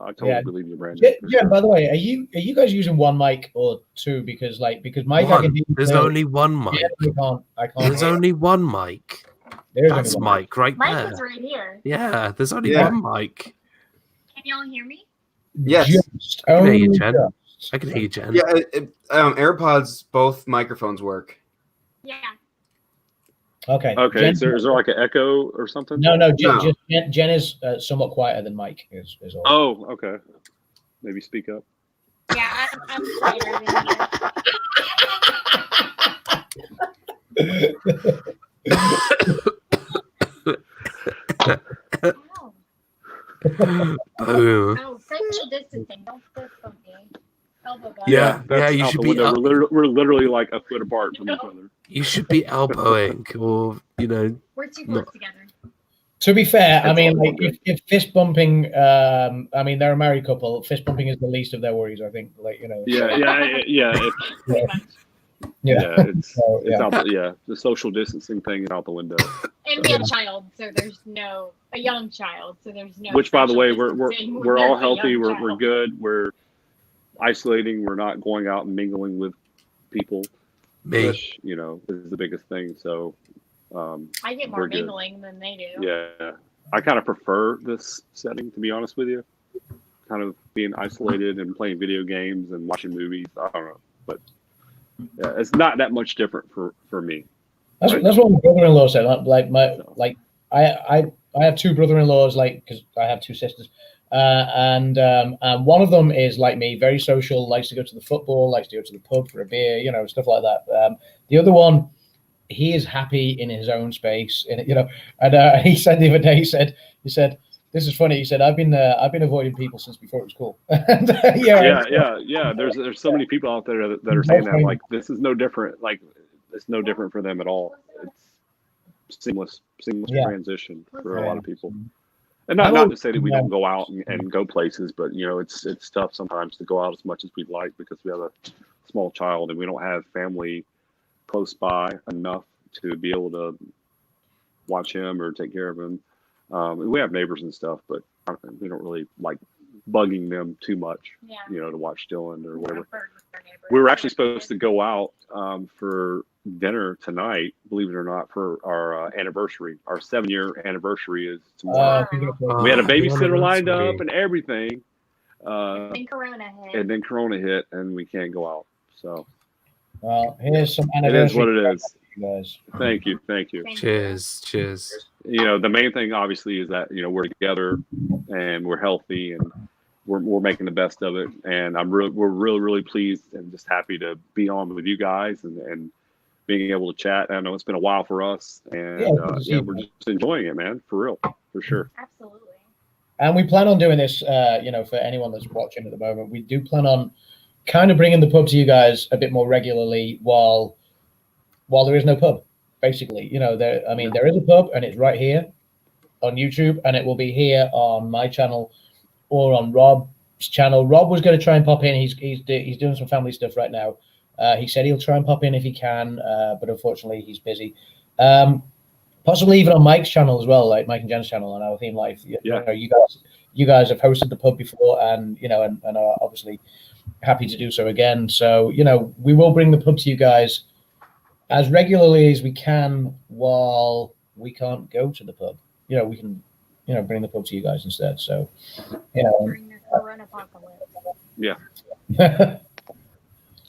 I totally believe you, Brandon. Yeah. By the way, are you guys using one mic or two? Because Mike, I can hear. There's only one mic. Yeah, I can't. There's only one mic. There's That's Mike right Mike there. is right here. Yeah, there's only one mic. Can y'all hear me? Yes. I can hear you, Jen. I can hear you, Jen. Yeah, AirPods, both microphones work. Yeah. Okay. Okay. Jen, Is there like an echo or something? No. Jen is somewhat quieter than Mike is all. Oh, okay. Maybe speak up. Yeah, I'm quieter than you. Boom. Oh, social distancing. Don't fist bump me. Elbow bump. Yeah, That's you out should the be. window. We're literally like a foot apart from each other. You should be elbowing, or We're too close together. To be fair, I That's mean, all like good. if fist bumping, I mean, they're a married couple. Fist bumping is the least of their worries, I think. Like Yeah. It's So, yeah. out. The social distancing thing is out the window. And we have a child, so there's a young child, so there's no. Which, by the way, social we're distancing we're all with a healthy. young We're child. good. We're isolating. We're not going out and mingling with people. me. Which is the biggest thing. So I get more we're good. mingling than they do. Yeah, I kind of prefer this setting, to be honest with you. Kind of being isolated and playing video games and watching movies. I don't know, but yeah, it's not that much different for me. That's what my brother-in-law said. I have two brother-in-laws, because I have two sisters, and one of them is like me, very social, likes to go to the football, likes to go to the pub for a beer, stuff like that. The other one, he is happy in his own space, and he said the other day, he said, this is funny. He said, I've been avoiding people since before it was cool. And, Yeah. There's so many people out there that are saying that, like, this is no different. Like, it's no different for them at all. It's seamless transition for a lot of people. And not to say that we don't go out and go places, but it's tough sometimes to go out as much as we'd like because we have a small child and we don't have family close by enough to be able to watch him or take care of him. We have neighbors and stuff, but we don't really like bugging them too much, to watch Dylan or whatever. We were actually supposed to go out for dinner tonight, believe it or not, for our anniversary. Our 7-year anniversary is tomorrow. We had a babysitter lined up and everything. And then Corona hit, and we can't go out. So, well, here's some it is what it is. you guys. Thank you. Cheers. The main thing obviously is that we're together and we're healthy and we're making the best of it. And we're really pleased and just happy to be on with you guys and being able to chat. I know it's been a while for us, and we're just enjoying it, man, for real, for sure. Absolutely. And we plan on doing this, for anyone that's watching at the moment, we do plan on kind of bringing the pub to you guys a bit more regularly while there is no pub, basically. There is a pub, and it's right here on YouTube, and it will be here on my channel or on Rob's channel. Rob was going to try and pop in. He's doing some family stuff right now. He said he'll try and pop in if he can, but unfortunately he's busy. Possibly even on Mike's channel as well, like Mike and Jen's channel on Our Theme Life. You guys have hosted the pub before, and and are obviously happy to do so again. So we will bring the pub to you guys as regularly as we can while we can't go to the pub. We can bring the pub to you guys instead. So During the Corona apocalypse. Yeah.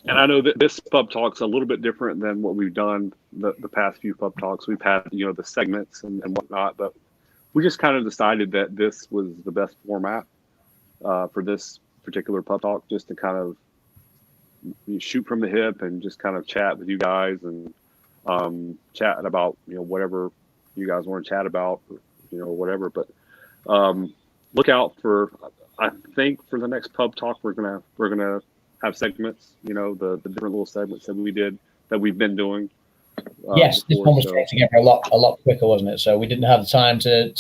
And I know that this pub talk's a little bit different than what we've done the past few pub talks. We've had, the segments and whatnot, but we just kind of decided that this was the best format for this particular pub talk, just to kind of shoot from the hip and just kind of chat with you guys and chat about, whatever you guys want to chat about, whatever. But look out for, I think for the next pub talk, we're gonna have segments, the different little segments that we've been doing. Yes, this one was put together a lot quicker, wasn't it? So we didn't have the time to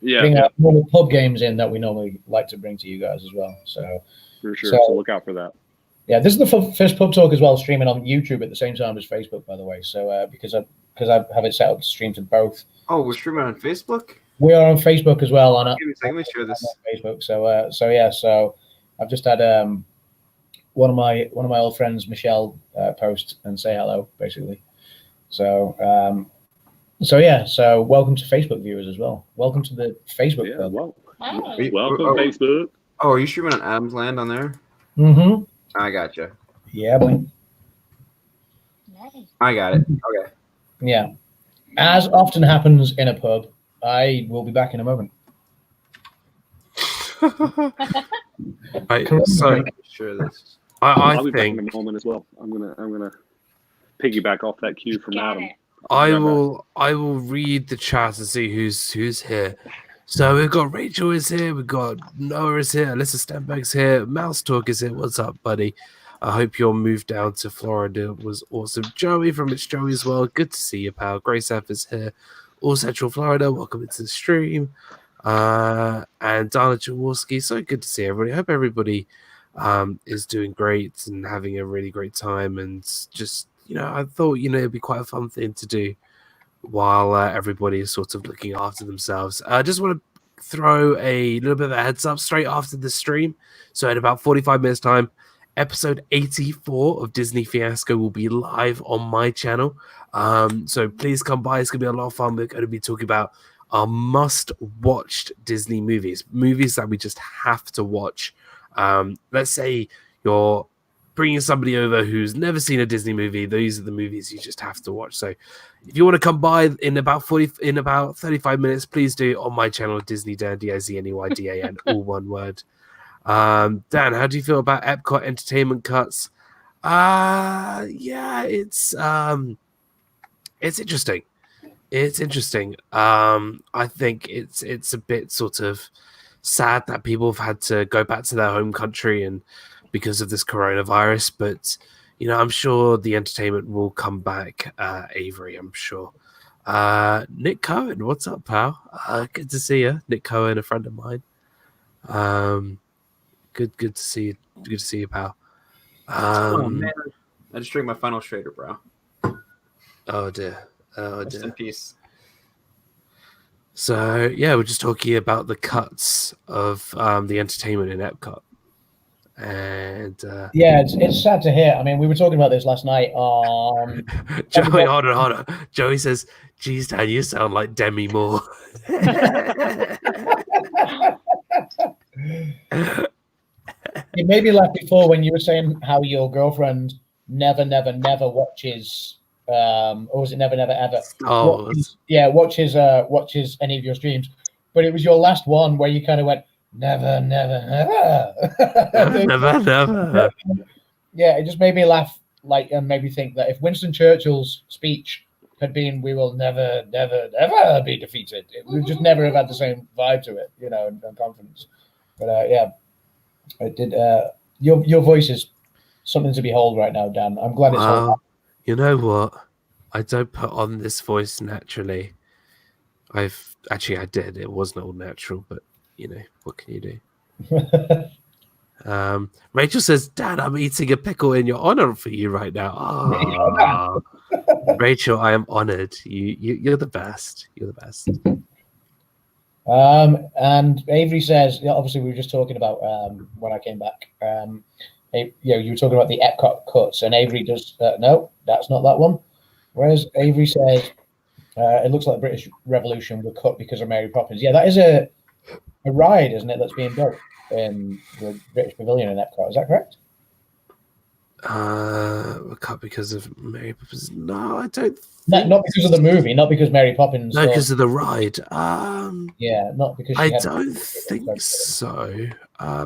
bring out more of the pub games in that we normally like to bring to you guys as well. So for sure, so look out for that. Yeah, this is the first pub talk as well, streaming on YouTube at the same time as Facebook, by the way. So because I have it set up to stream to both. Oh, we're streaming on Facebook. We are on Facebook as well. Let me share this. Facebook. So I've just had one of my old friends, Michelle, post and say hello, basically. So welcome to Facebook viewers as well. Welcome to the Facebook pub. Welcome, Facebook. Oh, are you streaming on Adam's Land on there? Mm-hmm. I gotcha. Yeah, boy. Nice. I got it. Okay. Yeah. As often happens in a pub, I will be back in a moment. I'll be back in a moment as well. I'm gonna piggyback off that cue from Adam. I will read the chat and see who's here. So we've got Rachel is here, we've got Noah is here, Alyssa Stenberg's here, Mouse Talk is here. What's up, buddy? I hope your move down to Florida was awesome. Joey from It's Joey as well. Good to see you, pal. Grace F is here. All Central Florida. Welcome into the stream. And Dana Jaworski. So good to see everybody. I hope everybody is doing great and having a really great time. And just, I thought, it'd be quite a fun thing to do while everybody is sort of looking after themselves. I just want to throw a little bit of a heads up straight after the stream. So in about 45 minutes time, episode 84 of Disney Fiasco will be live on my channel. So please come by. It's going to be a lot of fun. We're going to be talking about our must-watched Disney movies that we just have to watch. Let's say you're bringing somebody over who's never seen a Disney movie. These are the movies you just have to watch. So if you want to come by in about 35 minutes, please do on my channel, DizneyDan, DizneyDan, all one word. Dan, how do you feel about Epcot entertainment cuts? Yeah, it's interesting. It's interesting. I think it's a bit sort of sad that people have had to go back to their home country and because of this coronavirus, but I'm sure the entertainment will come back. Avery, I'm sure. Nick Cohen, what's up, pal? Good to see you. Nick Cohen, a friend of mine. Good to see you. Good to see you, pal. Oh man, I just drank my final Schrader, bro. Oh dear. Rest in peace. So yeah, we're just talking about the cuts of the entertainment in Epcot, and yeah, it's sad to hear. I mean, we were talking about this last night. Joey, hold on. Joey says, "Geez, Dan, you sound like Demi Moore." It made me laugh before when you were saying how your girlfriend never watches, or was it never ever? Watches any of your streams. But it was your last one where you kind of went never. Never. Yeah, it just made me laugh like and made me think that if Winston Churchill's speech had been "We will never, never, never be defeated," it would just never have had the same vibe to it, and confidence. But yeah, it did. Your voice is something to behold right now, Dan. I'm glad it's all. You know what? I don't put on this voice naturally. I did. It wasn't all natural, but what can you do? Rachel says, "Dad, I'm eating a pickle in your honor for you right now." Oh, Rachel, I am honored. You're the best. You're the best. And Avery says, obviously we were just talking about when I came back. You were talking about the Epcot cuts, and Avery does no, that's not that one. Whereas Avery says it looks like the British Revolution were cut because of Mary Poppins. Yeah, that is a ride, isn't it? That's being built in the British Pavilion in Epcot. Is that correct? Cut because of Mary Poppins. No, I don't. Not because of the movie, not because Mary Poppins. No, because of the ride. Yeah, not because I don't think so.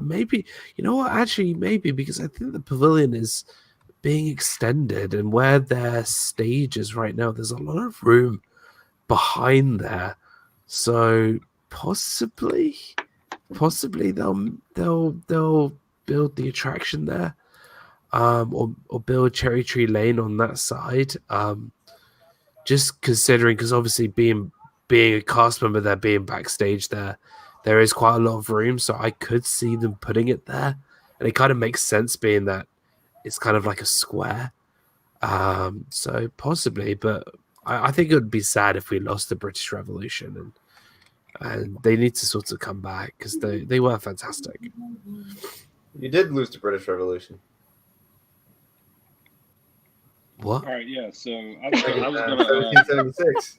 Maybe you know what? Actually, maybe because I think the pavilion is being extended, and where their stage is right now, there's a lot of room behind there. So possibly they'll build the attraction there, or build Cherry Tree Lane on that side. Just considering, because obviously being a cast member there, being backstage there is quite a lot of room, so I could see them putting it there, and it kind of makes sense being that it's kind of like a square. So possibly, but I think it would be sad if we lost the British Revolution, and they need to sort of come back because they were fantastic. You did lose the British Revolution. What? All right, yeah. So I was gonna. 1776.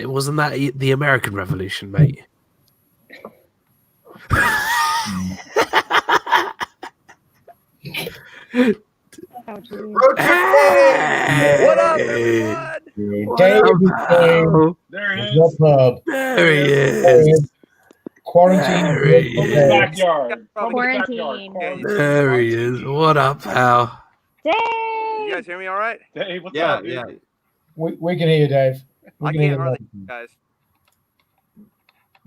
It wasn't that the American Revolution, mate. Road trip. What up, everyone? Dave, There it your is. pub. There he is. Quarantine. There he From is. the backyard. From the Quarantine. backyard. There he is. What up, pal? You Dave! guys hear me all right? Hey, what's Yeah, up, dude? yeah. We can hear you, Dave. We I can hear can't you. hardly hear you guys.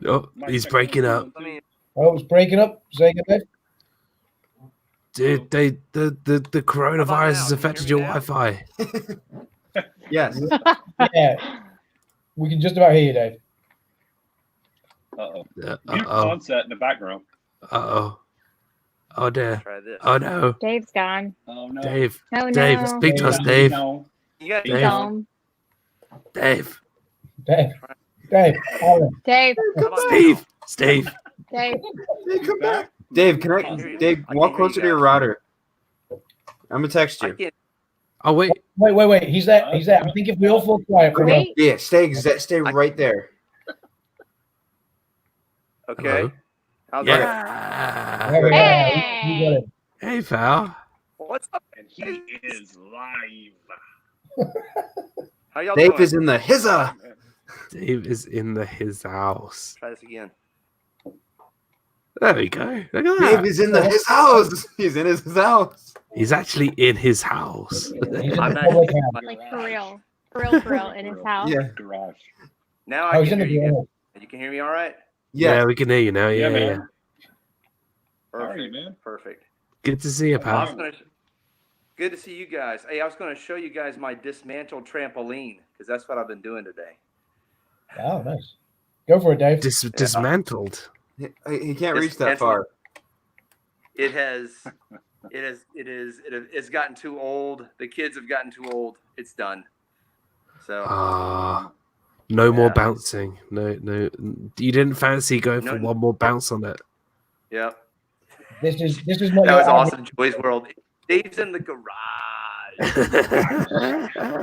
Oh, he's breaking up. Let me. Oh, it's breaking up. Say again, Dave. Dude, the coronavirus has now? affected Can your you hear me Wi-Fi. Yes. Yeah, we can just about hear you, Dave. Uh-oh. Mute Uh-oh. sunset in the background. Uh-oh. Oh, dear. Try this. Oh, no. Dave's gone. Oh, no. Dave. Oh, Dave, no. speak to us, Dave. No. You guys, He's Dave. gone. Dave. Dave. Alan. Dave. how about Steve. Steve. Dave. Dave, come back. Dave, Dave, walk closer to your router. I'm gonna text now? I you. can't. Oh, wait. Wait. He's there. I think if we all fall quiet for a moment. Wait. Yeah, stay right there. Okay. Hello? How's that? Yeah. There we go. Hey. You got it. Hey, pal. What's up? And he is live. How y'all Dave doing? is in the hizza. Dave is in his house. Try this again. There we go. Look at Dave that. is in his house. He's in his house. He's actually in his house. He's in I'm the not. public house. Like for real, in his house. Yeah. Garage. Now Oh, I he's can in hear the you garage. guys. You can hear me all right? Yeah, Yeah. we can hear you now. Yeah, Yeah, yeah. man. How are you, Perfect. man? Perfect. Good to see you, I pal. was gonna, good to see you guys. Hey, I was going to show you guys my dismantled trampoline because that's what I've been doing today. Oh, nice. Go for it, Dave. Dismantled. He can't reach that far. It's gotten too old. The kids have gotten too old. It's done. So No more Yeah. bouncing. No. You didn't fancy going for No. one more bounce on it. yep. This is not That your was average- awesome. Joy's World. Dave's in the garage.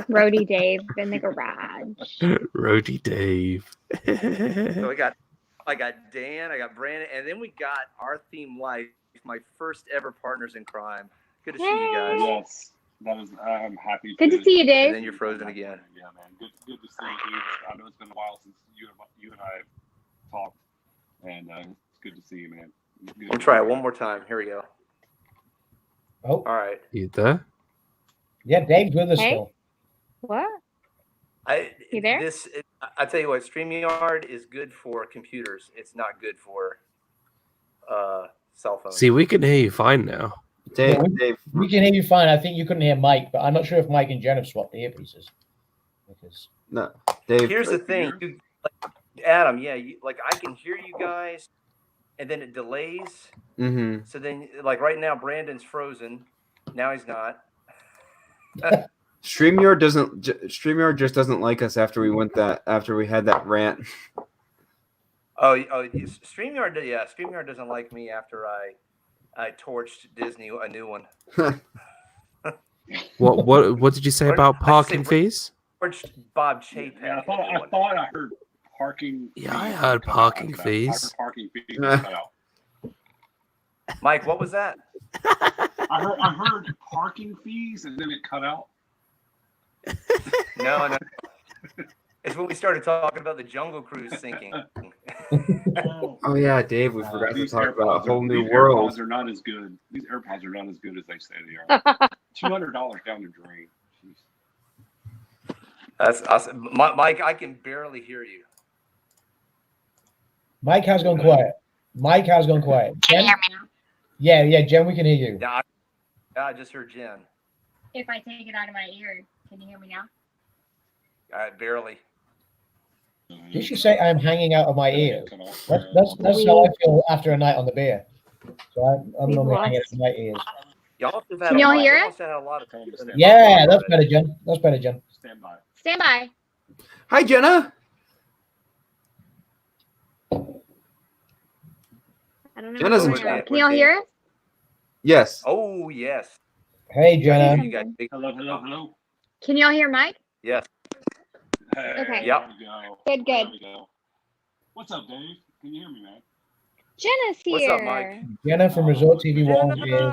Roadie Dave in the garage. Roadie Dave. So I got Dan, I got Brandon, and then we got our theme life, my first ever partners in crime. Good to see you guys. Yes. That is, I'm happy. Good to see you, And Dave. then you're frozen again. Yeah, man. Good to see you. I know it's been a while since you and I have talked, and it's good to see you, man. We'll try it one more time. Here we go. Oh, All right. You there? Yeah, Dave's with us Hey? still. What? You there? I tell you what, StreamYard is good for computers. It's not good for cell phones. See, we can hear you fine now. Dave, Yeah, Dave, We can hear you fine. I think you couldn't hear Mike, but I'm not sure if Mike and Jen have swapped the earpieces. Because no, Dave. Here's the thing, Adam. Yeah, like I can hear you guys, and then it delays. Mm-hmm. So then, like right now, Brandon's frozen. Now he's not. StreamYard just doesn't like us after we had that rant. StreamYard. Yeah, StreamYard doesn't like me after I torched Disney a new one. What did you say about parking fees? Torched Bob Chapek. Yeah, I thought I heard parking. Yeah, I heard parking fees. I heard parking fees cut out. Mike, what was that? I heard parking fees and then it cut out. No. It's when we started talking about the Jungle Cruise sinking. Oh yeah, Dave, we forgot to These talk about a AirPods whole new these world. AirPods are not as good. These AirPods are not as good as they say they are. $200 down the drain. Jeez. That's awesome. Mike, I can barely hear you. Mike has gone quiet. Jen? Can you hear me now? Yeah, Jen, we can hear you. Yeah, I just heard Jen. If I take it out of my ear, can you hear me now? Barely. Did she say I'm hanging out of my ears? Cut off. That's how I feel after a night on the beer. So I'm We normally lost. hanging out of my ears. Y'all must have had Can a y'all lot- hear y'all us? must have had a lot of Yeah, that's better, Jen. That's better, Jen. Stand by. Stand by. Hi, Jenna. I don't know. Jenna's what's in going on. chat. Can y'all hear us? Yes. Oh yes. Hey, Jenna. You guys. Hello. Can y'all hear Mike? Yes. Hey, Okay. Yep. There we go. Good. There we go. What's up, Dave? Can you hear me, man? Jenna's here. What's up, Mike? Jenna from Resort TV One Jenna.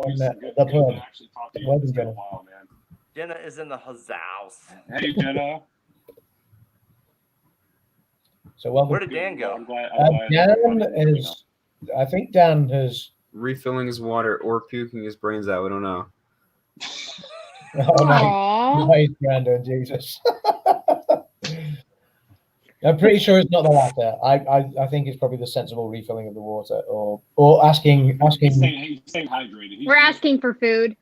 is in Good the to pub. actually talk to you. Welcome, It's been a Jenna. while, man. Jenna is in the house. Hey, Jenna. So welcome. Where did Dan go? I'm glad. Dan is, I think Dan has, Refilling his water or puking his brains out. We don't know. oh no, Aww. nice, Brandon, Jesus. I'm pretty sure it's not the latter. I think it's probably the sensible refilling of the water, or asking. He's staying hydrated. We're asking for food.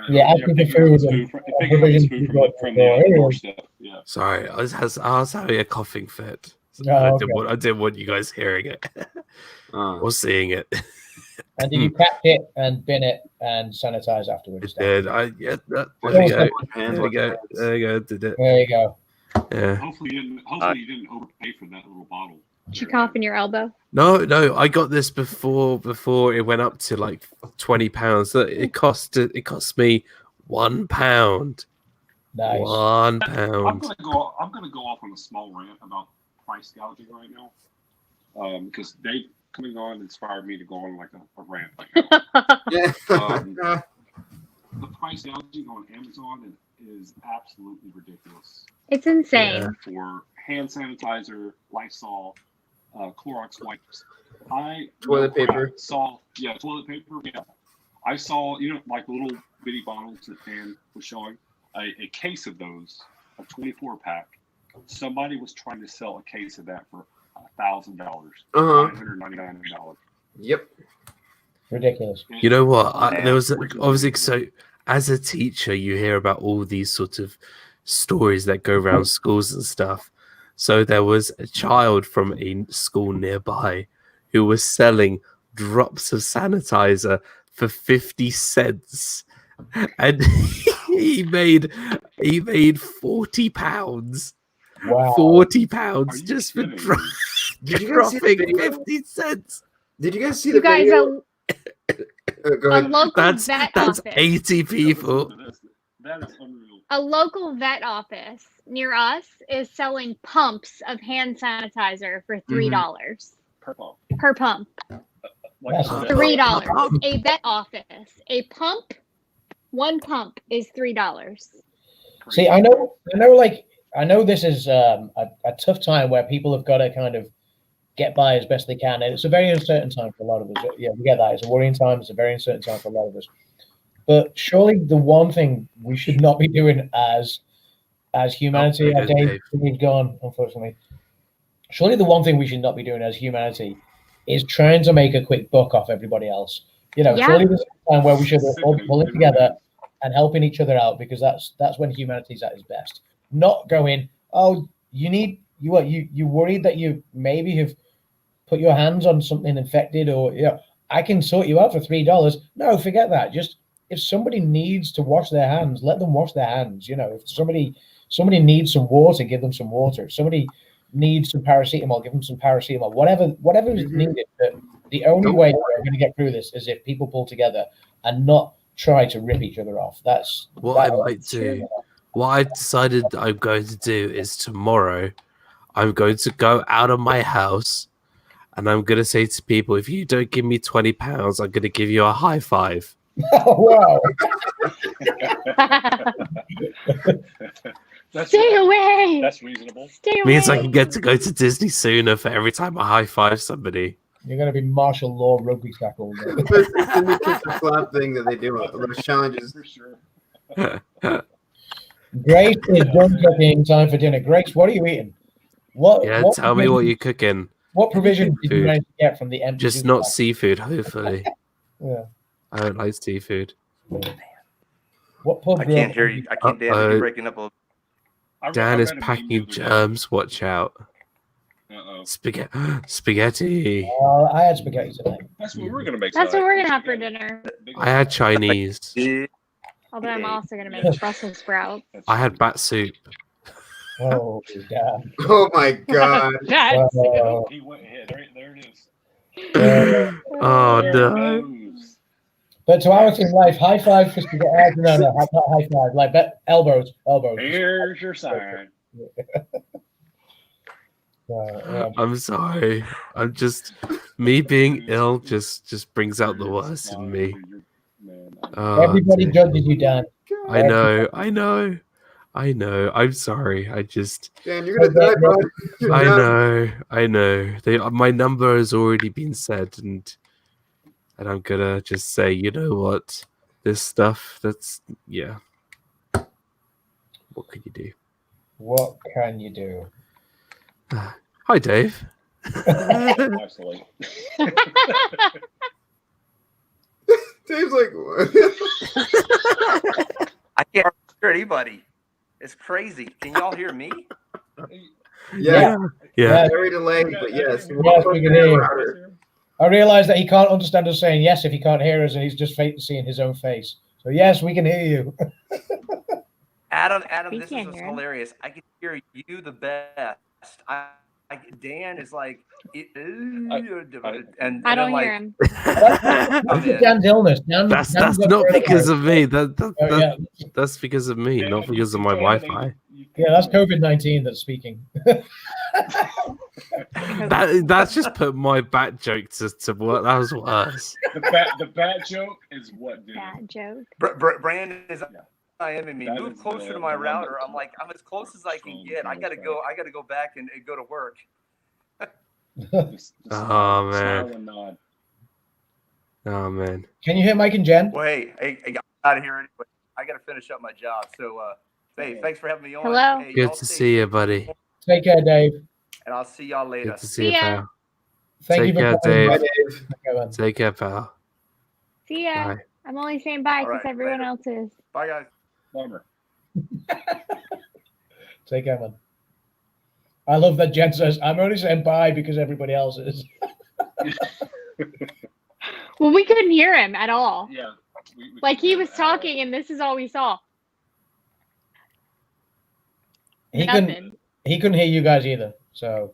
Yeah, asking for food and provision provision from the outdoor stuff. Yeah. Sorry, I was having a coughing fit. Oh, I didn't want you guys hearing it or seeing it. And did you catch it and bin it and sanitize afterwards? Dan? There we go. Hands, There we go. There you go. Did it. There you go. Yeah. Hopefully you didn't overpay for that little bottle. Did you cough in your elbow? No, I got this before it went up to like £20. It cost me £1. Nice. £1. I'm gonna go off on a small rant about price gouging right now. Because Dave coming on inspired me to go on like a rant right now. Yeah. The price gouging on Amazon is absolutely ridiculous. It's insane. For hand sanitizer, Lysol, Clorox wipes. Toilet paper. Toilet paper. Yeah, I saw like the little bitty bottles that Dan was showing. A case of those, a 24-pack. Somebody was trying to sell a case of that for $1,000, $999. Yep. Ridiculous. You know what? There was obviously, so as a teacher, you hear about all these sort of stories that go around schools and stuff. So there was a child from a school nearby who was selling drops of sanitizer for 50 cents, and he made £40. Wow. £40 just for kidding me? Did you guys see the dropping video? 50 cents. Did you guys see You the guys, video? Go a ahead. local That's vet 80 office. people. That is unreal. A local vet office near us is selling pumps of hand sanitizer for $3 Per pump. per pump. Like That's $3. A vet office. A pump. One pump is $3. See, I know this is a tough time where people have got to kind of get by as best they can, and it's a very uncertain time for a lot of us. Yeah, we get that. It's a worrying time. It's a very uncertain time for a lot of us. But surely the one thing we should not be doing as humanity, Oh, Dave. Dave's gone, unfortunately. Surely the one thing we should not be doing as humanity is trying to make a quick buck off everybody else. Yeah. Surely there's a time where we should all be Sickening. pulling It really together is. and helping each other out, because that's when humanity's at its best. Not going, oh, you worried that you maybe have put your hands on something infected, or I can sort you out for $3. No, forget that. Just if somebody needs to wash their hands, let them wash their hands. If somebody needs some water, give them some water. If somebody needs some paracetamol, give them some paracetamol. Whatever is needed. But the only way we're going to get through this is if people pull together and not try to rip each other off. That's What I might do. What I decided I'm going to do is tomorrow, I'm going to go out of my house and I'm going to say to people, if you don't give me £20, I'm going to give you a high five. Oh, wow. Stay away. That's reasonable. Stay away. Means I can get to go to Disney sooner for every time I high five somebody. You're going to be martial law rugby tackle. It's the new kick the slap thing that they do. Those challenges. For sure. Grace is done cooking. Time for dinner. Grace, what are you eating? What Tell me what you're cooking. What provision did you Food. manage to get from the empty? Just supermarket? not seafood, hopefully. Yeah. I don't like seafood. What pub? I can't hear you. I can't dance. You're breaking up a little. Dan is packing germs. Watch out. Spaghetti. I had spaghetti today. That's what we're gonna make. That's what we're gonna have for dinner. I had Chinese. Although I'm also gonna make Brussels sprouts. I had bat soup. Oh, God. Oh my God. He went ahead. There it is. Oh There no. it goes. But to our team life, high five for spaghetti. No, not high five. Like elbows. Here's your sign. I'm sorry. I'm just me being ill just brings out the worst in me. Oh, Everybody dear. judges you, Dan. I know. I'm sorry. I just. Dan, you're gonna die, bro. I know. My number has already been said, and I'm gonna just say, you know what? This stuff. That's yeah. What can you do? What can you do? Hi, Dave. Absolutely. Dave's like, I can't hear anybody. It's crazy. Can y'all hear me? Yeah. very delayed, but yes. Yes, we can hear you. I realize that he can't understand us saying yes if he can't hear us, and he's just seeing his own face. So yes, we can hear you. Adam, We this can't is hear him. hilarious. I can hear you the best. Dan is like, and I don't like, hear him. That's Dan's illness. That's Dan's got not coronavirus. because of me. Yeah. That's because of me, not because of my Wi-Fi. Yeah, that's COVID-19 that's speaking. That's just put my bat joke to work. That was worse. The bat joke is what did it. Bad joke. Brandon is IMing me. That Move is closer the to my one router. that- I'm like, I'm as close as I can get. I gotta go back and go to work. Just Oh, man. smile and nod. Oh man. Can you hear Mike and Jen? Well, hey, I got out of here anyway. I gotta finish up my job. So, hey, thanks for having me on. Hello. Hey, Good y'all to stay see you, safe, buddy. Take care, Dave. And I'll see y'all later. Good to see you, See ya. pal. Thank Take you for care, coming. Dave. Bye, Dave. Okay, man. Take care, pal. See ya. Bye. I'm only saying bye All because right, everyone later. else is. Bye, guys. Bummer. Take care, man. I love that Jen says, I'm only saying bye because everybody else is. Well, we couldn't hear him at all. Yeah. Like he was talking, and this is all we saw. He Nothing. couldn't hear you guys either. So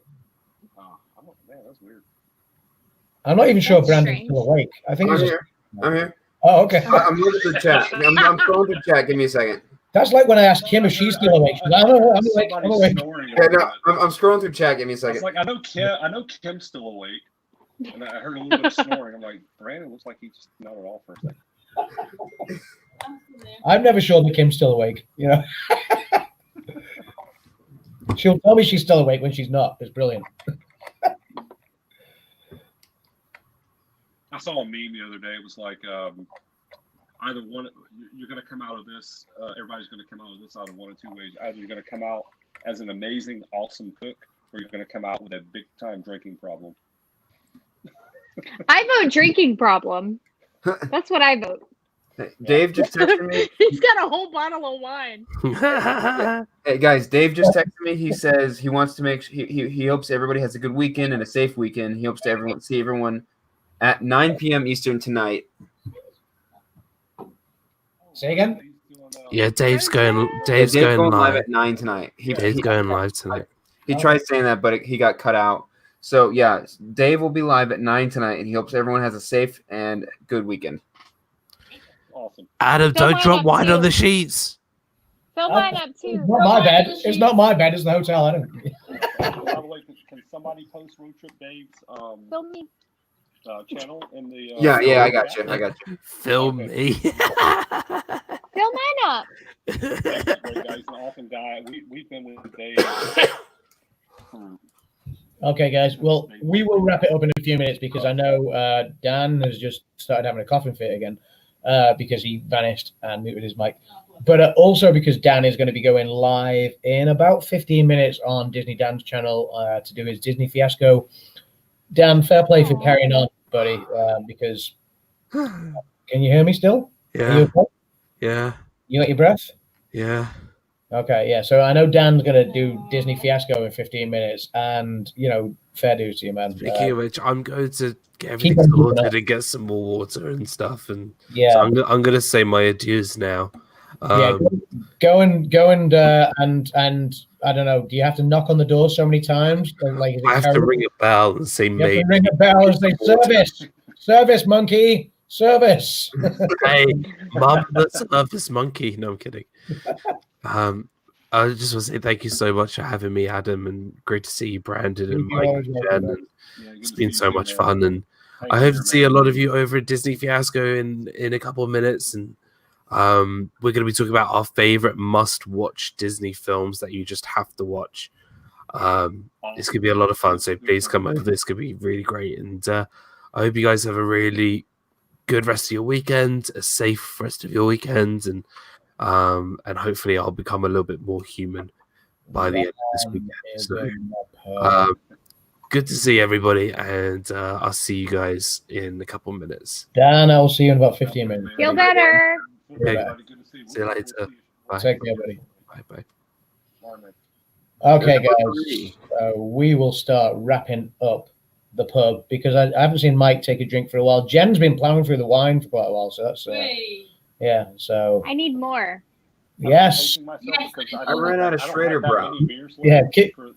Man, that's weird. I'm not even sure That's Brandon's strange. still awake. I think I'm he's here. I'm here. Oh, okay. I'm looking at the chat. I'm scrolling through the chat. Give me a second. That's like when I asked Kim if she's still awake. She's like, I'm awake. I'm Somebody's awake. snoring Yeah, over no, that. I'm scrolling through chat. Give me a I was second. like, I know Kim's still awake. And I heard a little bit of snoring. I'm like, Brandon looks like he's just not at all for a second. I'm never sure that Kim's still awake. You know, she'll tell me she's still awake when she's not. It's brilliant. I saw a meme the other day. It was like, either one, you're going to come out of this. Everybody's going to come out of this out of one or two ways. Either you're going to come out as an amazing, awesome cook, or you're going to come out with a big time drinking problem. I vote drinking problem. That's what I vote. Dave just texted me. He's got a whole bottle of wine. Hey guys, Dave just texted me. He says he wants to make he hopes everybody has a good weekend and a safe weekend. He hopes to see everyone at 9 p.m. Eastern tonight. Say again? Yeah, Dave's going Dave's going live live. at 9 tonight. Dave's going live tonight. He tried saying that, but he got cut out. So yeah, Dave will be live at 9 tonight, and he hopes everyone has a safe and good weekend. Awesome. Adam, Fill don't mine drop up wine too. on the sheets. Fill mine up too. It's not my bed. It's not my bed. It's the hotel. I don't. By the way, can somebody post Road Trip Dave's Fill me. channel in the? Yeah, I got you. Film Okay. me. Fill mine up. Dave's a great guy. He's an awesome guy. We've been with Dave. Okay, guys. Well, we will wrap it up in a few minutes because I know Dan has just started having a coughing fit again because he vanished and muted his mic. But also because Dan is going to be going live in about 15 minutes on DizneyDan's channel to do his Disney fiasco. Dan, fair play for carrying on, buddy, because can you hear me still? Are you okay? Yeah. You got your breath? Yeah. Okay, yeah. So I know Dan's going to do Disney fiasco in 15 minutes, and, fair dues to you, man. Speaking of which, I'm going to get keep everything on keeping sorted up. and get some more water and stuff. And Yeah. so I'm going to say my adieus now. Yeah, go and I don't know. Do you have to knock on the door so many times? Like, is it I have to ring a bell and say You have maybe. to ring a bell and say service, monkey, service. Hey, mum, let's love this monkey. No, I'm kidding. I just want to say thank you so much for having me, Adam, and great to see you, Brandon and Mike and Jen. And it's been so much fun, and I hope to see a lot of you over at Disney Fiasco in a couple of minutes. And we're going to be talking about our favorite must-watch Disney films that you just have to watch. It's going to be a lot of fun, so please come over. This could be really great, and I hope you guys have a really good rest of your weekend, a safe rest of your weekend, and hopefully I'll become a little bit more human by the end of this weekend. So, good to see everybody, and I'll see you guys in a couple minutes. Dan, I'll see you in about 15 minutes. Feel better. Okay. See you later. Bye. Take care, buddy. Bye. Okay, guys. We will start wrapping up the pub because I haven't seen Mike take a drink for a while. Jen's been plowing through the wine for quite a while, so that's yeah. So I need more. yes, I ran out of Schrader Brown. yeah.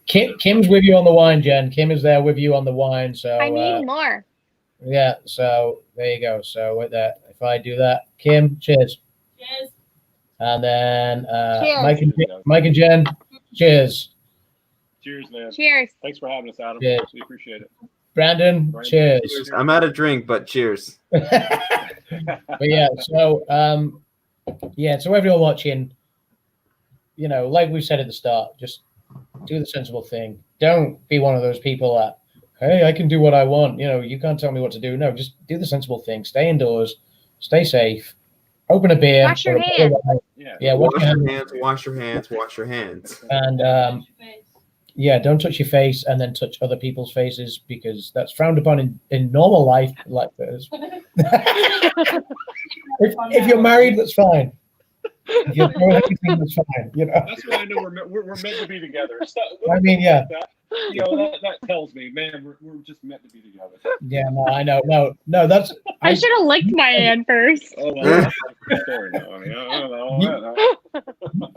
Kim's with you on the wine, Jen. Kim is there with you on the wine. So I need more. yeah. So there you go. So with that, if I do that, Kim, cheers. Cheers. And then Cheers. Mike and Jen, cheers. Cheers, man. Cheers. Thanks for having us, Adam. Cheers. We appreciate it. Brandon, cheers. I'm out of drink, but cheers. But yeah, so so everyone watching, like we said at the start, just do the sensible thing. Don't be one of those people that, hey, I can do what I want. You can't tell me what to do. No, just do the sensible thing. Stay indoors, stay safe, open a beer. Wash your hands. Yeah, wash your hands, wash your hands, wash your hands. And yeah, don't touch your face and then touch other people's faces because that's frowned upon in normal life like this. if you're married, that's fine. If you're doing anything, that's fine. That's why I know we're meant to be together. I mean, yeah. That tells me, man, we're just meant to be together. Yeah, no, I know. No, that's. I should have licked my hand first. Oh, well, that's a story now. I mean, I don't know.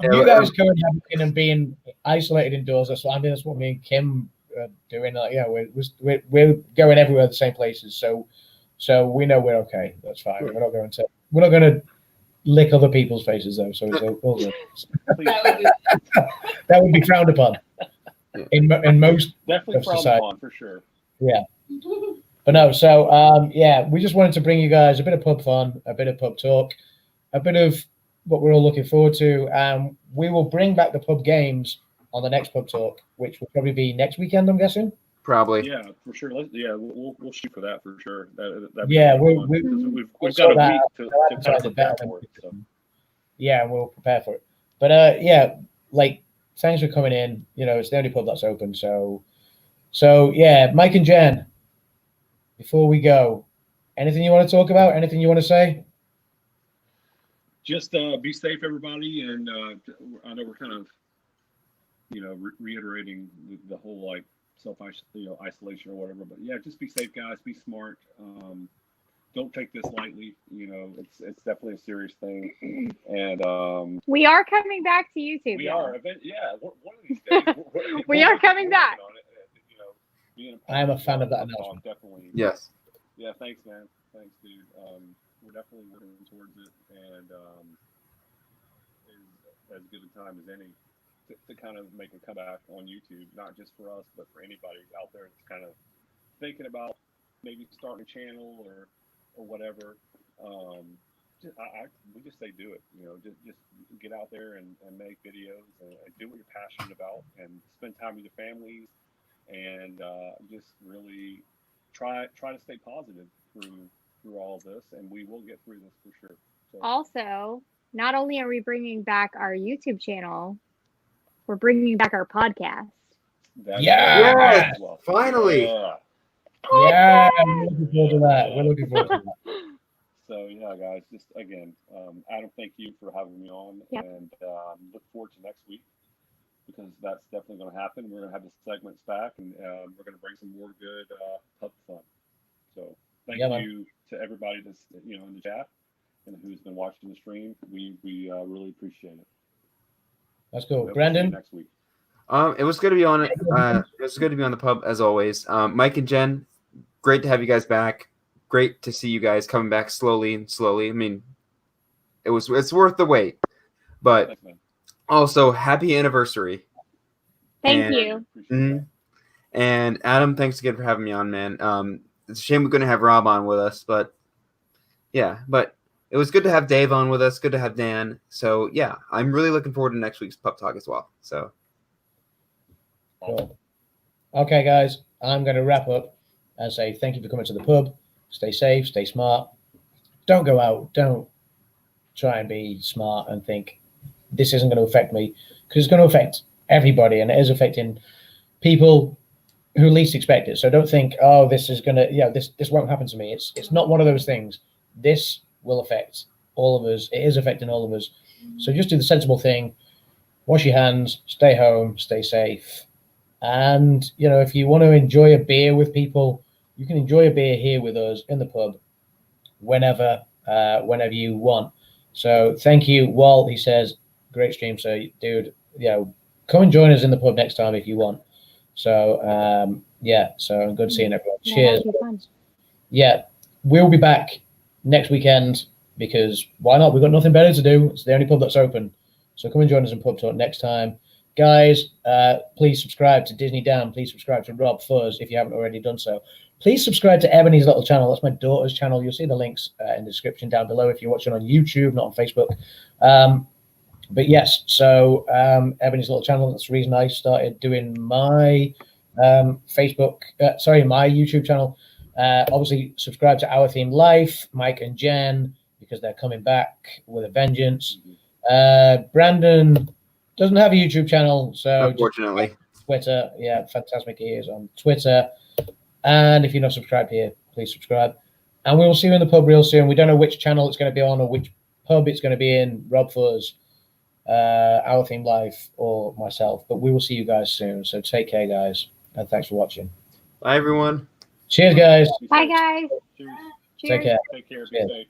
You guys going and being isolated indoors. That's what me and Kim are doing. Like, we're going everywhere, the same places. So we know we're okay. That's fine. We're not going to lick other people's faces though. So it's all good. That would be frowned upon in most definitely of frowned society. upon for sure. Yeah. But no, so we just wanted to bring you guys a bit of pub fun, a bit of pub talk, a bit of what we're all looking forward to. We will bring back the pub games on the next pub talk, which will probably be next weekend, I'm guessing. Probably. Yeah, for sure. We'll shoot for that for sure. We've got a week to kind of prepare for it. So. Yeah, we'll prepare for it. But yeah, like thanks for coming in. You know, it's the only pub that's open. So yeah, Mike and Jen. Before we go, anything you want to talk about? Anything you want to say? Just be safe, everybody, and I know we're kind of, reiterating the whole like isolation or whatever. But yeah, just be safe, guys. Be smart. Don't take this lightly. It's definitely a serious thing. And we are coming back to YouTube. We are. Yeah, one of these days. We are coming back. I am a fan of that announcement. Definitely. Yes. Yeah. Thanks, man. Thanks, dude. We're definitely working towards it, and as good a time as any to kind of make a comeback on YouTube, not just for us, but for anybody out there that's kind of thinking about maybe starting a channel or whatever. We just say do it. Just get out there and make videos and do what you're passionate about, and spend time with your families, and just really try to stay positive through all of this, and we will get through this for sure. So. Also, not only are we bringing back our YouTube channel, we're bringing back our podcast. Yeah, finally. Yeah, I'm looking forward to that. We're looking forward to that. So yeah, guys, just again, Adam, thank you for having me on, and look forward to next week, because that's definitely going to happen. We're going to have the segments back, and we're going to bring some more good pub fun. So thank you to everybody that's in the chat and who's been watching the stream. We really appreciate it. That's cool. Brandon? Next week. It was good to be on it. It was good to be on the pub as always. Mike and Jen, great to have you guys back. Great to see you guys coming back slowly. I mean, it's worth the wait. But also, happy anniversary. Thank you. And Adam, thanks again for having me on, man. It's a shame we couldn't have Rob on with us, but yeah, but it was good to have Dave on with us. Good to have Dan. So yeah, I'm really looking forward to next week's pub talk as well. So cool. Okay, guys, I'm going to wrap up and say thank you for coming to the pub. Stay safe, stay smart. Don't go out. Don't try and be smart and think this isn't going to affect me, because it's going to affect everybody, and it is affecting people who least expect it. So don't think, oh, this is going to, this won't happen to me. It's not one of those things. This will affect all of us. It is affecting all of us. So just do the sensible thing. Wash your hands, stay home, stay safe. And, if you want to enjoy a beer with people, you can enjoy a beer here with us in the pub whenever you want. So thank you, Walt. He says, great stream. So, dude, come and join us in the pub next time if you want. So, so good seeing everyone. Cheers. Yeah, we'll be back next weekend, because why not? We've got nothing better to do. It's the only pub that's open. So come and join us in Pub Talk next time. Guys, please subscribe to DizneyDan. Please subscribe to RobFuz if you haven't already done so. Please subscribe to Ebony's little channel. That's my daughter's channel. You'll see the links in the description down below if you're watching on YouTube, not on Facebook. But yes, so Ebony's little channel, that's the reason I started doing my my YouTube channel. Obviously, subscribe to Our Theme Life, Mike and Jen, because they're coming back with a vengeance. Brandon doesn't have a YouTube channel, so unfortunately. Twitter, Fantasmic Ears on Twitter. And if you're not subscribed here, please subscribe. And we will see you in the pub real soon. We don't know which channel it's going to be on or which pub it's going to be in, RobFuz, Our Theme Life, or myself. But we will see you guys soon. So take care, guys. And thanks for watching. Bye, everyone. Cheers, guys. Bye, guys. Cheers. Take care. Take care. Be Cheers. safe.